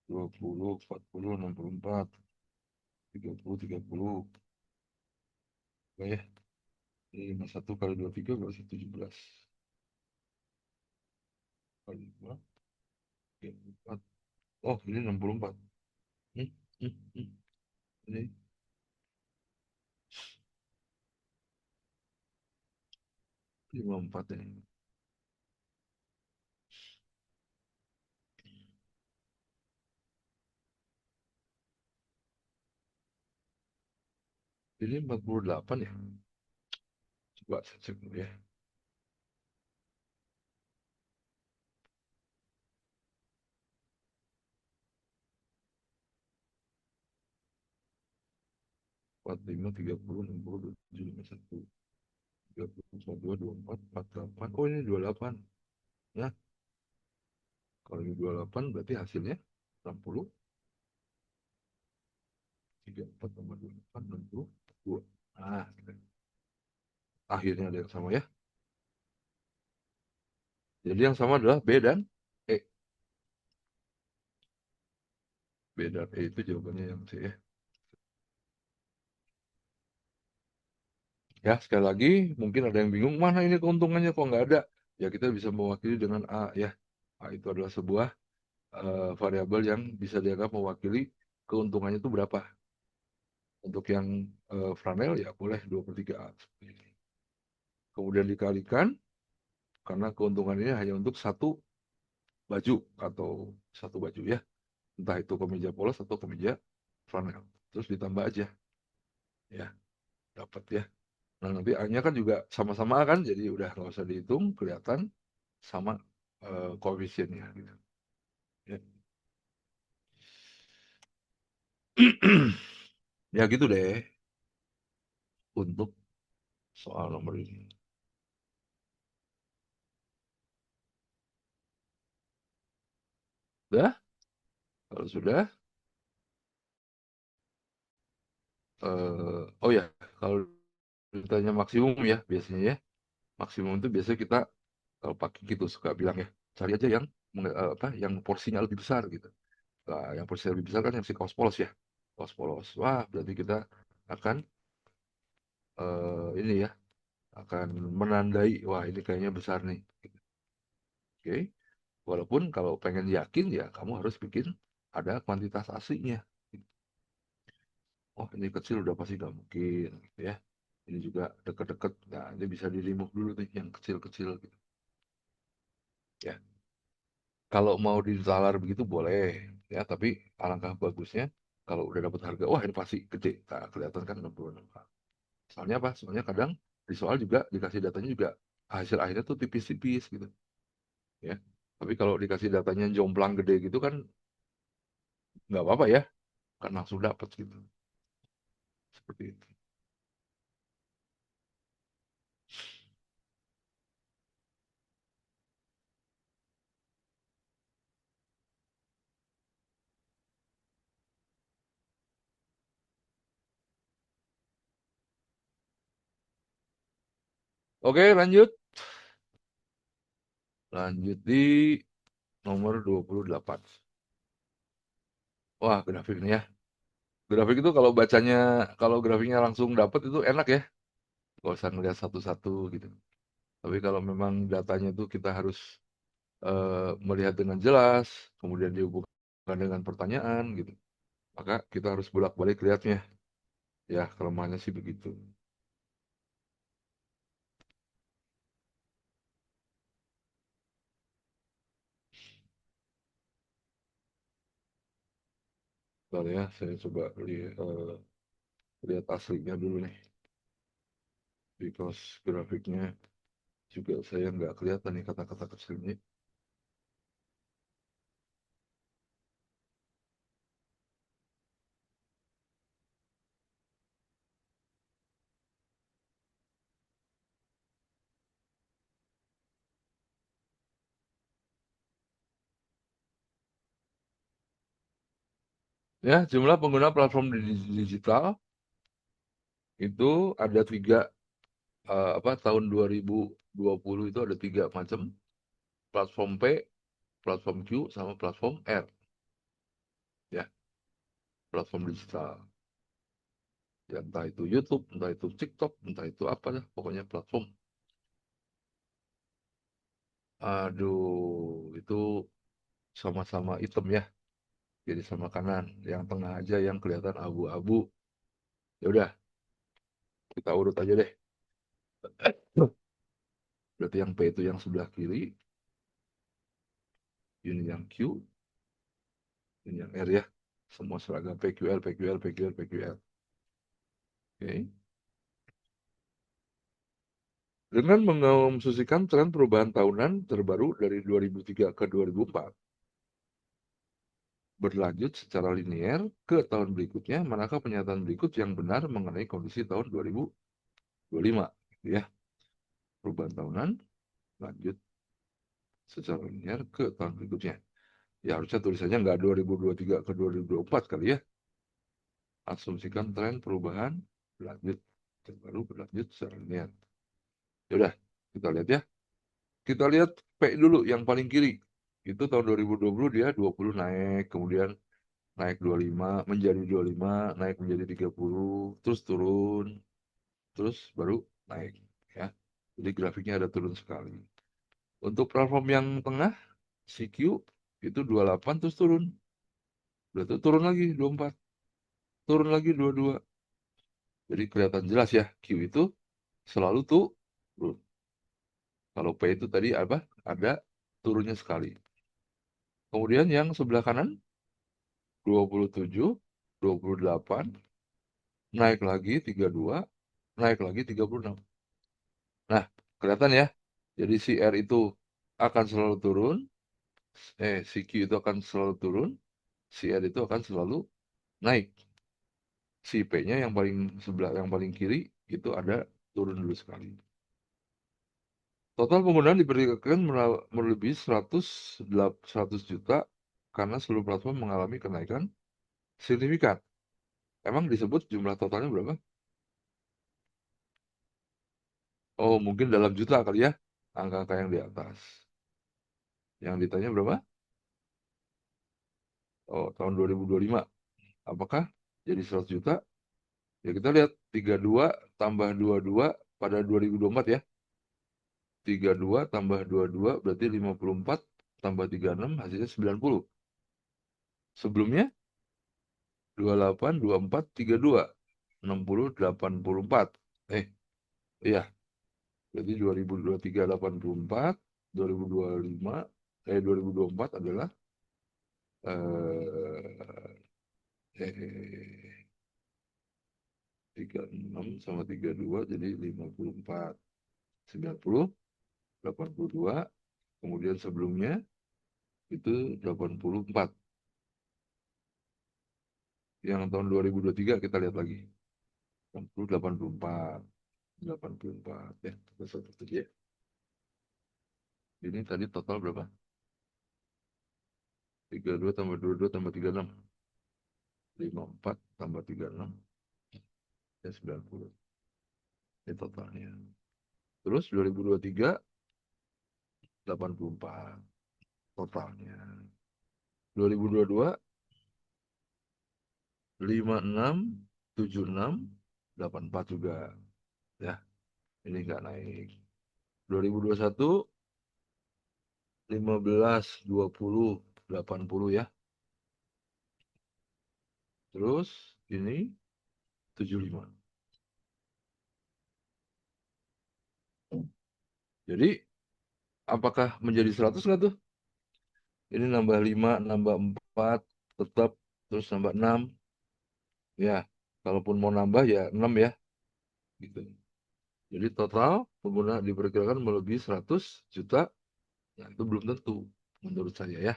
20, 40, 64, 30, 30. Oke ya, ini 51 kali 23 berarti 17. Kali 2, 34. Oh, ini 64. Hmm, hmm, hmm. Ini 54 ini. Ini 48 ya. Coba saya cek dulu ya. 45, 30, 60, 27, 51, 30, 2, 24, 48. Oh, ini 28. Nah, kalau ini 28 berarti hasilnya 60. 34 tambah 28, 62. Nah, akhirnya ada yang sama ya. Jadi yang sama adalah B dan E. B dan E itu jawabannya yang C ya. Ya, sekali lagi, mungkin ada yang bingung, mana ini keuntungannya kok nggak ada? Ya, kita bisa mewakili dengan A ya. A itu adalah sebuah variabel yang bisa dianggap mewakili keuntungannya itu berapa. Untuk yang flanel ya boleh 2/3A. Kemudian dikalikan, karena keuntungan ini hanya untuk satu baju atau satu baju ya. Entah itu kemeja polos atau kemeja flanel. Terus ditambah aja. Ya, dapat ya. Nah, nanti A-nya kan juga sama-sama A kan, jadi udah nggak usah dihitung, kelihatan sama koefisiennya gitu. Ya. Ya gitu deh untuk soal nomor ini. Udah? Kalau sudah, oh ya, kalau ditanya maksimum ya biasanya ya, maksimum itu biasanya kita kalau pakai gitu suka bilang ya, cari aja yang apa, yang porsinya lebih besar gitu. Nah, yang porsinya lebih besar kan yang si kaos polos ya, kaos polos. Wah, berarti kita akan ini ya, akan menandai, wah ini kayaknya besar nih. Oke, walaupun kalau pengen yakin ya kamu harus bikin ada kuantitas aslinya. Oh ini kecil udah pasti nggak mungkin gitu ya. Ini juga deket-deket, nah ini bisa di remove dulu nih yang kecil-kecil gitu. Ya, kalau mau ditalar begitu boleh ya, tapi alangkah bagusnya kalau udah dapat harga, wah ini pasti gede. Nah, kelihatan kan 66. Soalnya apa? Soalnya kadang di soal juga dikasih datanya juga hasil akhirnya tuh tipis-tipis gitu ya. Tapi kalau dikasih datanya jomplang gede gitu kan nggak apa-apa ya, kan langsung dapat gitu. Seperti itu. Oke, lanjut. Lanjut di nomor 28. Wah, grafik nih ya. Grafik itu kalau bacanya, kalau grafiknya langsung dapat itu enak ya. Gak usah ngeliat satu-satu gitu. Tapi kalau memang datanya itu kita harus melihat dengan jelas, kemudian dihubungkan dengan pertanyaan gitu. Maka kita harus bolak-balik lihatnya. Ya, kelemahannya sih begitu. Bentar ya, saya coba lihat aslinya dulu nih. Because grafiknya juga saya nggak kelihatan nih kata-kata kecilnya. Ya, jumlah pengguna platform digital itu ada tiga, tahun 2020 itu ada tiga macam, platform P, platform Q, sama platform R. Ya, platform digital. Ya, entah itu YouTube, entah itu TikTok, entah itu apa dah, pokoknya platform. Aduh, itu sama-sama hitam ya, jadi sama kanan. Yang tengah aja yang kelihatan abu-abu. Ya udah, kita urut aja deh. Berarti yang P itu yang sebelah kiri, ini yang Q, ini yang R ya. Semua seragam PQR, PQR, PQR, PQR. Oke. Dengan mengasumsikan tren perubahan tahunan terbaru dari 2003 ke 2004, berlanjut secara linier ke tahun berikutnya, manakah pernyataan berikut yang benar mengenai kondisi tahun 2025? Ya, perubahan tahunan, lanjut secara linier ke tahun berikutnya. Ya, harusnya tulisannya nggak 2023 ke 2024 kali ya. Asumsikan tren perubahan, berlanjut, terbaru berlanjut secara linier. Ya udah, kita lihat ya. Kita lihat P dulu yang paling kiri. Itu tahun 2020 dia 20 naik, kemudian naik 25 menjadi 25, naik menjadi 30, terus turun, terus baru naik ya. Jadi grafiknya ada turun sekali. Untuk platform yang tengah CQ itu 28 terus turun. Udah tuh turun lagi 24, turun lagi 22. Jadi kelihatan jelas ya Q itu selalu turun. Kalau P itu tadi apa? Ada turunnya sekali. Kemudian yang sebelah kanan 27, 28, naik lagi 32, naik lagi 36. Nah, kelihatan ya. Jadi si R itu akan selalu turun, si Q itu akan selalu turun, si R itu akan selalu naik. Si P-nya yang paling sebelah, yang paling kiri itu ada turun dulu sekali. Total penggunaan diperkirakan melebihi 100 juta karena seluruh platform mengalami kenaikan signifikan. Emang disebut jumlah totalnya berapa? Oh, mungkin dalam juta kali ya, angka-angka yang di atas. Yang ditanya berapa? Oh, tahun 2025. Apakah jadi 100 juta? Ya kita lihat 32 tambah 22 pada 2024 ya. 32 tambah 22 berarti 54 tambah 36 hasilnya 90. Sebelumnya 28, 24, 32. 60, 84. Iya. Berarti 2023 84, 2025, 2024 adalah eh, eh, 36 sama 32 jadi 54. 90, 82, kemudian sebelumnya itu 84. Yang tahun 2023 kita lihat lagi. 84, 84 ya. Satu ya. Ini tadi total berapa? 32 tambah 22 tambah 36. 54 tambah 36 ya 90. Ini totalnya. Terus 2023 84 totalnya. 2022 56 76 84 juga. Ya, ini nggak naik. 2021 15 20 80 ya. Terus ini 75. Jadi apakah menjadi 100 nggak tuh? Ini nambah 5, nambah 4, tetap, terus nambah 6. Ya, kalaupun mau nambah ya 6 ya. Gitu. Jadi total pengguna diperkirakan melebihi 100 juta. Nah, itu belum tentu menurut saya ya.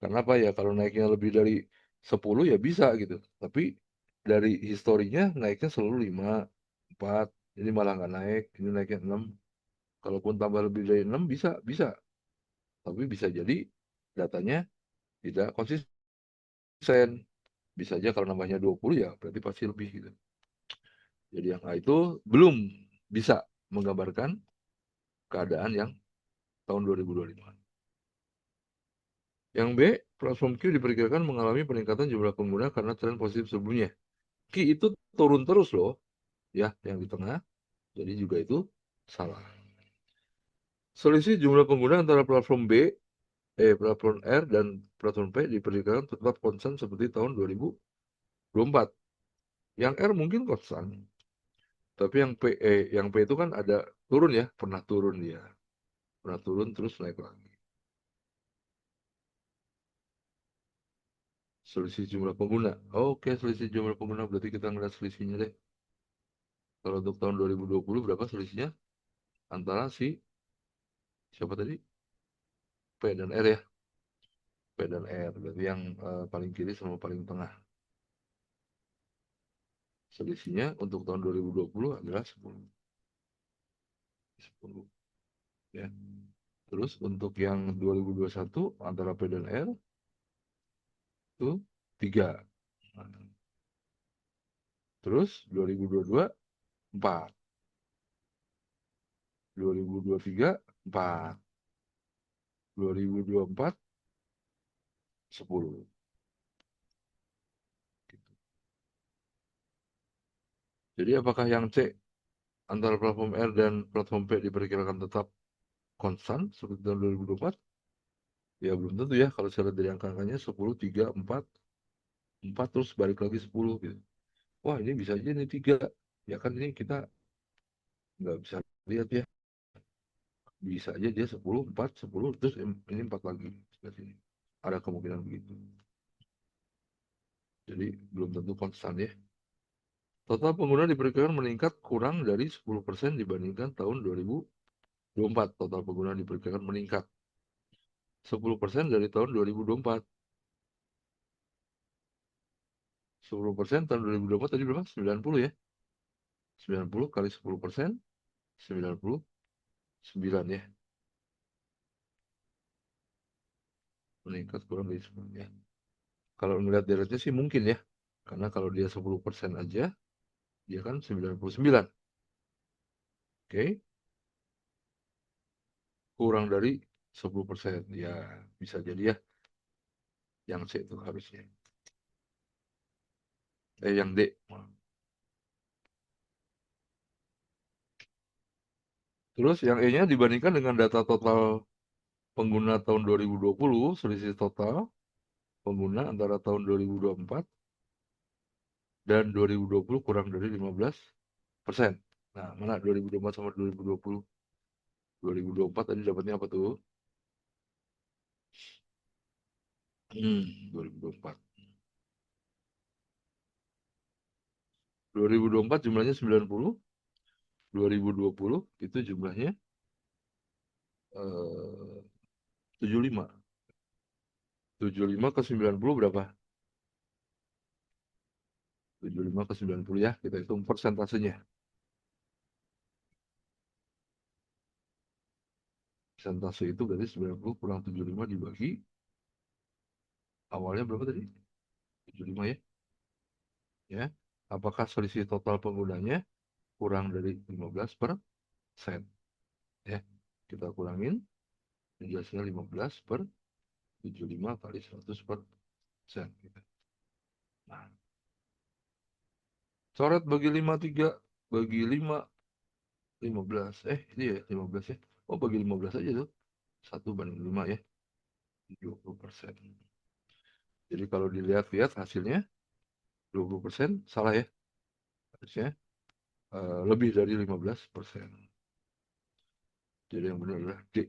Karena apa ya, kalau naiknya lebih dari 10 ya bisa gitu. Tapi dari historinya naiknya selalu 5, 4. Ini malah nggak naik, ini naiknya 6. Kalaupun tambah lebih dari 6 bisa, bisa. Tapi bisa jadi datanya tidak konsisten. Bisa aja kalau nambahnya 20 ya berarti pasti lebih gitu. Jadi yang A itu belum bisa menggambarkan keadaan yang tahun 2025. Yang B, platform Q diperkirakan mengalami peningkatan jumlah pengguna karena tren positif sebelumnya. Q itu turun terus loh, ya, yang di tengah. Jadi juga itu salah. Selisih jumlah pengguna antara platform platform R dan platform P diperkirakan tetap konstan seperti tahun 2024. Yang R mungkin konstan, tapi yang P itu kan ada turun ya, pernah turun dia. Pernah turun terus naik lagi. Selisih jumlah pengguna. Oke, selisih jumlah pengguna berarti kita ngeliat selisihnya deh. Kalau untuk tahun 2020 berapa selisihnya? Antara siapa tadi? P dan R ya. P dan R. Berarti yang paling kiri sama paling tengah. Selisihnya untuk tahun 2020 adalah 10. 10. Ya. Terus untuk yang 2021 antara P dan R itu 3. Terus 2022 4. 2023 4. 2024 10. Jadi apakah yang C antara platform R dan platform P diperkirakan tetap konstan seperti tahun 2024? Ya belum tentu ya, kalau saya lihat dari angka-angkanya 10, 3, 4, 4 terus balik lagi 10 gitu. Wah ini bisa aja nih 3. Ya kan ini kita nggak bisa lihat ya. Bisa aja dia 10, 4, 10, terus ini 4 lagi. Ada kemungkinan begitu. Jadi belum tentu konstan ya. Total pengguna diperkirakan meningkat kurang dari 10% dibandingkan tahun 2024. Total pengguna diperkirakan meningkat 10% dari tahun 2024. 10% tahun 2024 tadi berapa? 90 ya. 90 kali 10%, 99 ya. Meningkat kurang dari 10 ya. Kalau melihat deretnya sih mungkin ya. Karena kalau dia 10% aja, dia kan 99. Oke. Kurang dari 10%. Ya, bisa jadi ya. Yang C itu harusnya. Yang D. Terus yang E-nya dibandingkan dengan data total pengguna tahun 2020, selisih total pengguna antara tahun 2024 dan 2020 kurang dari 15%. Nah, mana 2024 sama 2020? 2024 tadi dapatnya apa tuh? 2024. 2024 jumlahnya 90, 2020 itu jumlahnya 75. 75 ke 90 berapa? 75 ke 90 ya, kita hitung persentasenya. Persentase itu berarti 90 kurang 75 dibagi. Awalnya berapa tadi? 75 ya. Ya. Apakah selisih total penggunanya kurang dari 15%? Ya. Kita kurangin. Menjelaskan 15/75 kali 100%. Nah, coret bagi 53 bagi 5 15. Ini ya 15 ya. Oh, bagi 15 aja tuh. 1/5 ya. 20%. Jadi kalau dilihat-lihat hasilnya 20% salah ya. Harusnya lebih dari 15%. Jadi yang benar adalah D.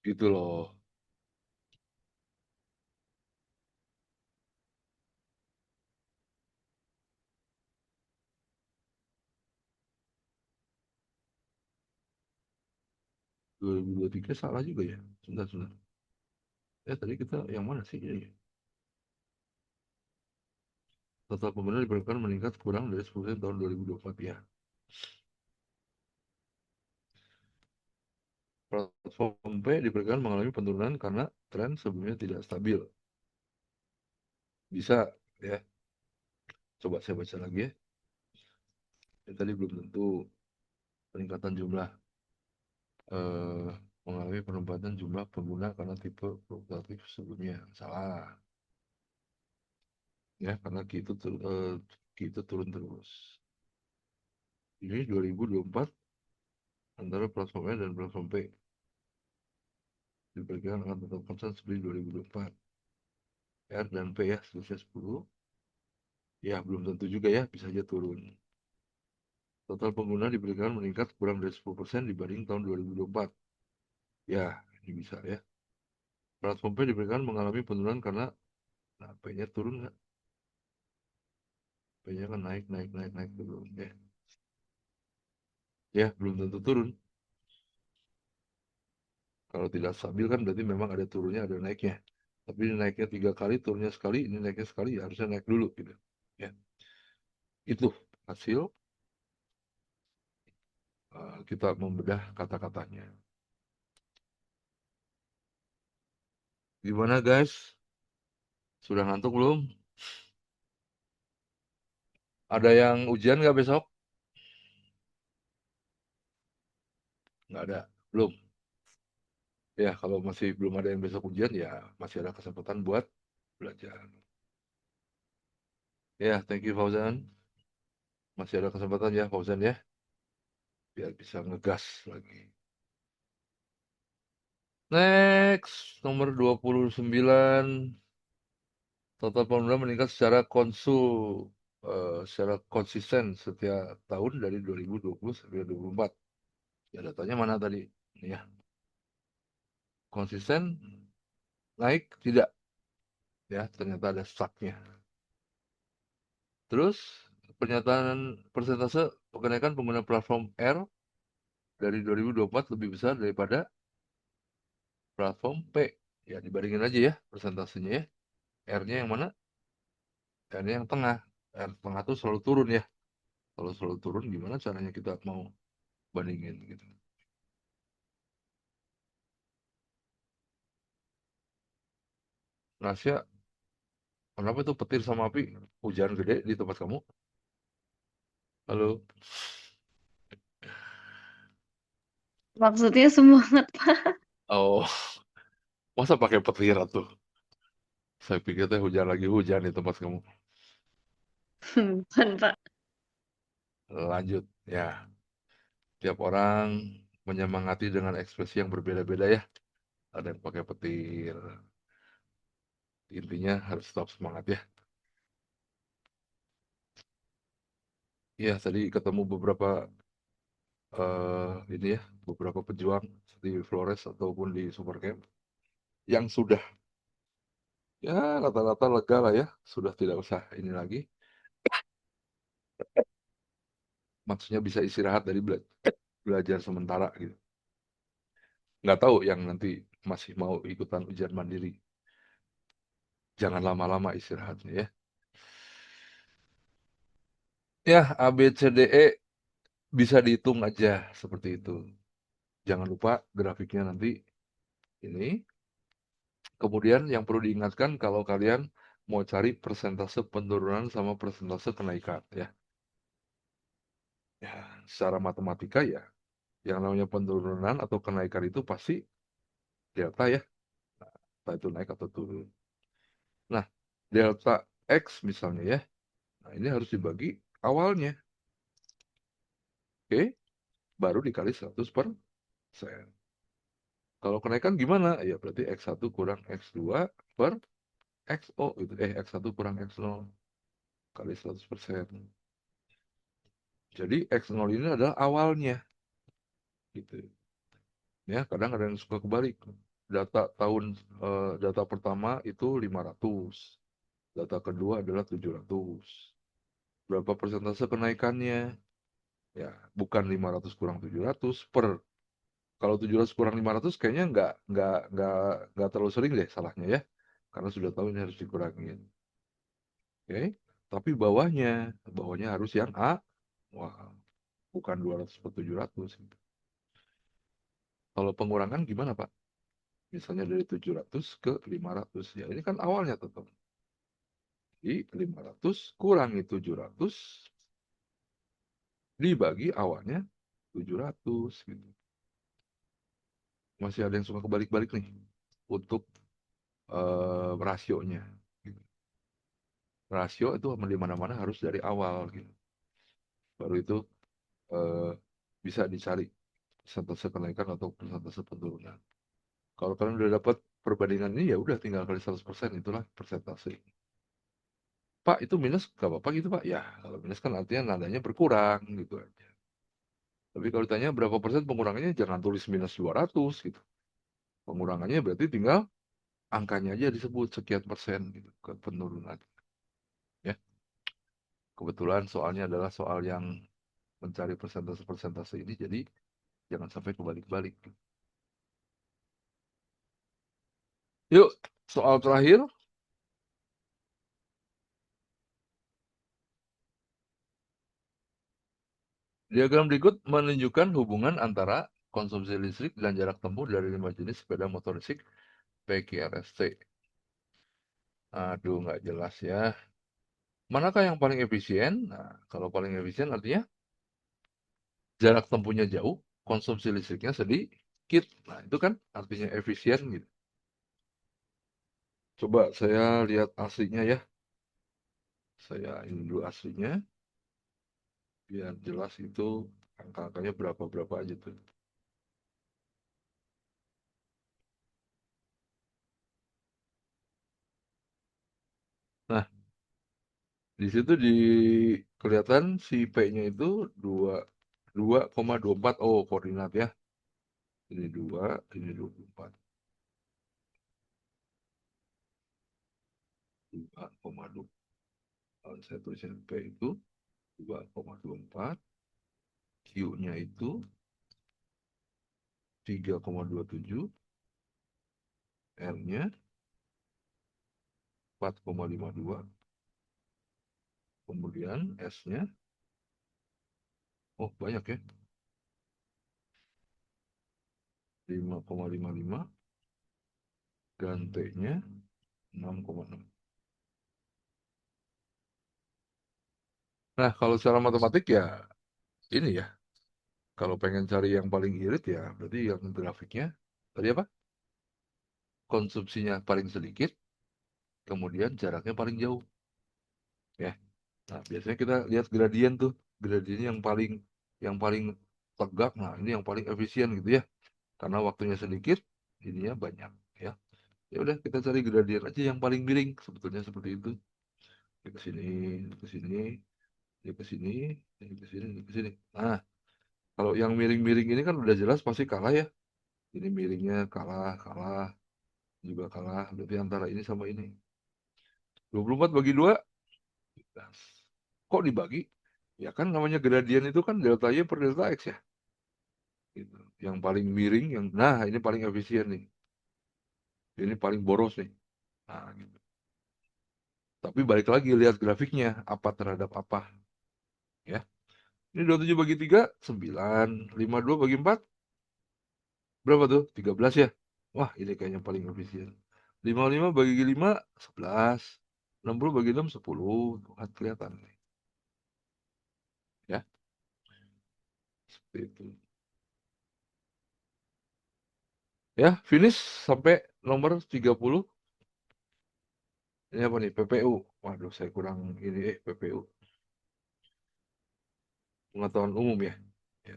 Gitu loh. Dua ribu 2023 salah juga ya. Sebentar. Tadi kita yang mana sih ini? Total penggunaan diperkirakan meningkat kurang dari 10% tahun 2024 ya. Platform P diperkirakan mengalami penurunan karena tren sebelumnya tidak stabil. Bisa ya. Coba saya baca lagi ya. Tadi belum tentu peningkatan jumlah mengalami penempatan jumlah pengguna karena tipe fluktuatif sebelumnya. Salah. Ya, karena Q itu turun terus. Ini 2024 antara platform A dan platform P. Diperkirakan akan tetap konstan seperti 2024. R dan P ya, selisih 10. Ya, belum tentu juga ya, bisa saja turun. Total pengguna diperkirakan meningkat kurang dari 10% dibanding tahun 2024. Ya, ini bisa ya. Platform P diperkirakan mengalami penurunan karena P-nya turun nggak? P-nya kan naik turun ya. Ya, belum tentu turun. Kalau tidak stabil kan berarti memang ada turunnya, ada naiknya. Tapi ini naiknya 3 kali, turunnya sekali, ini naiknya sekali, ya harusnya naik dulu gitu. Ya. Itu hasil kita membedah kata-katanya. Gimana guys? Sudah ngantuk belum? Ada yang ujian nggak besok? Nggak ada. Belum. Ya, kalau masih belum ada yang besok ujian, ya masih ada kesempatan buat belajar. Ya, thank you Fauzan. Masih ada kesempatan ya Fauzan ya. Biar bisa ngegas lagi. Next, nomor 29. Total pengguna meningkat secara konsisten setiap tahun dari 2020 sampai 2024. Ya, datanya mana tadi? Ini ya. Konsisten, naik, tidak. Ya, ternyata ada stucknya. Terus, pernyataan persentase kenaikan pengguna platform R dari 2024 lebih besar daripada platform P. Ya, dibandingin aja ya persentasenya ya. R-nya yang mana? R-nya yang tengah. R tengah itu selalu turun ya. Kalau selalu turun, gimana caranya kita mau bandingin gitu. Rahasia, kenapa itu petir sama api hujan gede di tempat kamu? Halo? Maksudnya semangat, Pak. Oh, masa pakai petir tuh? Saya pikir teh hujan lagi hujan di tempat kamu. Bukan, Pak. Lanjut, ya. Tiap orang menyemangati dengan ekspresi yang berbeda-beda ya. Ada yang pakai petir. Intinya harus tetap semangat ya. Iya, tadi ketemu beberapa ini ya, beberapa pejuang di Flores ataupun di Supercamp. yang sudah ya rata-rata lega lah ya, sudah tidak usah ini lagi. Maksudnya bisa istirahat dari belajar sementara gitu. Nggak tahu yang nanti masih mau ikutan ujian mandiri. Jangan lama-lama istirahatnya ya. Ya, A, B, C, D, E bisa dihitung aja seperti itu. Jangan lupa grafiknya nanti ini. Kemudian yang perlu diingatkan kalau kalian mau cari persentase penurunan sama persentase kenaikan ya. Ya, secara matematika ya, yang namanya penurunan atau kenaikan itu pasti delta ya. Entah itu naik atau turun. Nah, delta X misalnya ya. Nah, ini harus dibagi awalnya. Oke, baru dikali 100%. Kalau kenaikan gimana? Ya berarti X1 kurang X2 per XO gitu. X1 kurang X0 kali 100%. Jadi X0 ini adalah awalnya. Gitu. Ya, kadang ada yang suka kebalik. Data pertama itu 500. Data kedua adalah 700. Berapa persentase kenaikannya? Ya, bukan 500 kurang 700 per. Kalau 700 kurang 500 kayaknya nggak terlalu sering deh salahnya ya. Karena sudah tahu ini harus dikurangin. Oke. Tapi bawahnya harus yang A. Wah, bukan 200 per 700. Kalau pengurangan gimana, Pak? Misalnya dari 700 ke 500. Ya, ini kan awalnya tetap. Jadi 500 kurangi 700 dibagi awalnya 700 gitu. Masih ada yang suka kebalik-balik nih untuk rasionya. Gitu. Rasio itu di mana-mana harus dari awal gitu. Baru itu eh, bisa dicari persentase kenaikan atau persentase penurunan. Kalau kalian udah dapat perbandingan ini ya udah tinggal kali 100%, itulah persentase. Pak itu minus gak apa-apa gitu Pak. Ya kalau minus kan artinya nadanya berkurang gitu aja. Tapi kalau ditanya berapa persen pengurangannya jangan tulis minus 200 gitu. Pengurangannya berarti tinggal angkanya aja disebut sekian persen gitu ke penurunan. Ya. Kebetulan soalnya adalah soal yang mencari persentase-persentase ini jadi jangan sampai kebalik-balik. Yuk, soal terakhir. Diagram berikut menunjukkan hubungan antara konsumsi listrik dan jarak tempuh dari 5 jenis sepeda motor listrik PQRST. Aduh, nggak jelas ya. Manakah yang paling efisien? Nah, kalau paling efisien artinya jarak tempuhnya jauh, konsumsi listriknya sedikit. Nah, itu kan artinya efisien gitu. Coba saya lihat aslinya ya. Saya ini dulu aslinya. Biar jelas itu angka-angkanya berapa-berapa aja tuh. Nah, di situ kelihatan si P-nya itu 2,24. Oh, koordinat ya. Ini 2, ini 24. 2,2. Kalau saya tulisin P itu 2,24. Q-nya itu 3,27. R-nya 4,52. Kemudian S-nya, oh banyak ya. 5,55. Dan T-nya 6,6. Nah, kalau secara matematik ya ini ya. Kalau pengen cari yang paling irit ya berarti yang grafiknya tadi apa? Konsumsinya paling sedikit, kemudian jaraknya paling jauh. Ya. Nah, biasanya kita lihat gradien tuh. Gradien yang paling tegak. Nah, ini yang paling efisien gitu ya. Karena waktunya sedikit, ininya banyak ya. Ya udah kita cari gradien aja yang paling miring sebetulnya seperti itu. Ini ke sini, ini ke sini, ini ke sini, ini ke sini, ini ke sini. Nah, kalau yang miring-miring ini kan udah jelas pasti kalah ya. Ini miringnya kalah, kalah. juga kalah. Berarti antara ini sama ini. 24 bagi 2, 11. Kok dibagi? Ya kan namanya gradien itu kan delta Y per delta X ya. Gitu. Yang paling miring, nah ini paling efisien nih. Ini paling boros nih. Nah, gitu. Tapi balik lagi lihat grafiknya, apa terhadap apa. Ya. Ini 27 bagi 3, 9. 52 bagi 4, berapa tuh? 13 ya? Wah, ini kayaknya paling efisien. 55 bagi 5, 11. 60 bagi 6, 10. Tuh kan kelihatan nih. Ya, seperti itu. Ya, finish sampai nomor 30. Ini apa nih? PPU. Waduh, saya kurang ini PPU. Pengetahuan umum ya. Ya.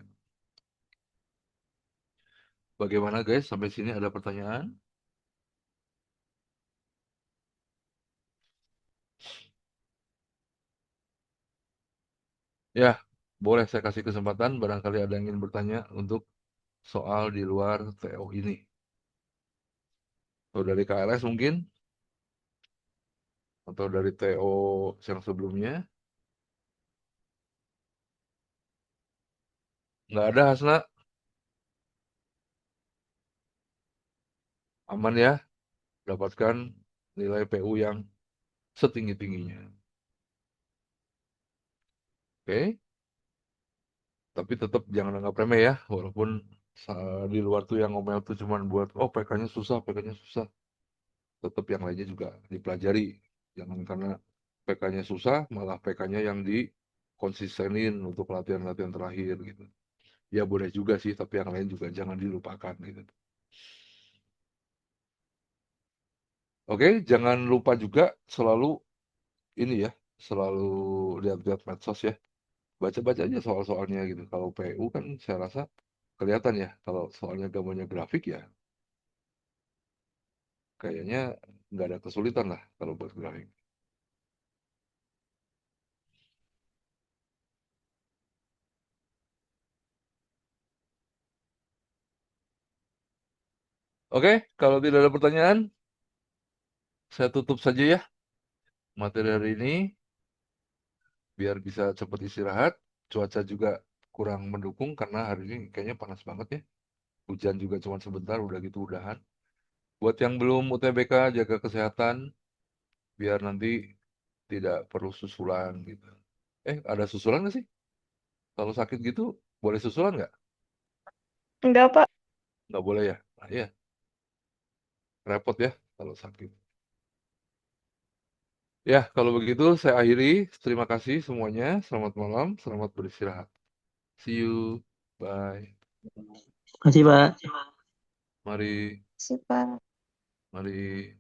Bagaimana guys? Sampai sini ada pertanyaan? Ya, boleh saya kasih kesempatan barangkali ada yang ingin bertanya untuk soal di luar TO ini. Atau dari KLS mungkin, atau dari TO yang sebelumnya. Nggak ada, Hasna. Aman ya, dapatkan nilai PU yang setinggi-tingginya. Oke, tapi tetap jangan anggap remeh ya, walaupun di luar tuh yang ngomel tuh cuman buat, oh PK-nya susah, PK-nya susah. Tetap yang lainnya juga dipelajari. Jangan karena PK-nya susah, malah PK-nya yang dikonsistenin untuk latihan-latihan terakhir gitu. Ya boleh juga sih, tapi yang lain juga jangan dilupakan gitu. Oke, jangan lupa juga selalu ini ya, selalu lihat-lihat medsos ya. Baca-baca aja soal-soalnya gitu. Kalau PU kan saya rasa kelihatan ya, kalau soalnya gambarnya grafik ya, kayaknya nggak ada kesulitan lah kalau buat grafik. Oke, kalau tidak ada pertanyaan, saya tutup saja ya materi hari ini, biar bisa cepat istirahat. Cuaca juga kurang mendukung karena hari ini kayaknya panas banget ya. Hujan juga cuma sebentar, udah gitu udahan. Buat yang belum UTBK, jaga kesehatan, biar nanti tidak perlu susulan gitu. Ada susulan nggak sih? Kalau sakit gitu, boleh susulan nggak? Enggak, Pak. Nggak boleh ya? Nah, iya, repot ya kalau sakit. Ya, kalau begitu saya akhiri. Terima kasih semuanya. Selamat malam, selamat beristirahat. See you. Bye. Terima kasih, Pak. Mari, Sip, Pak. mari.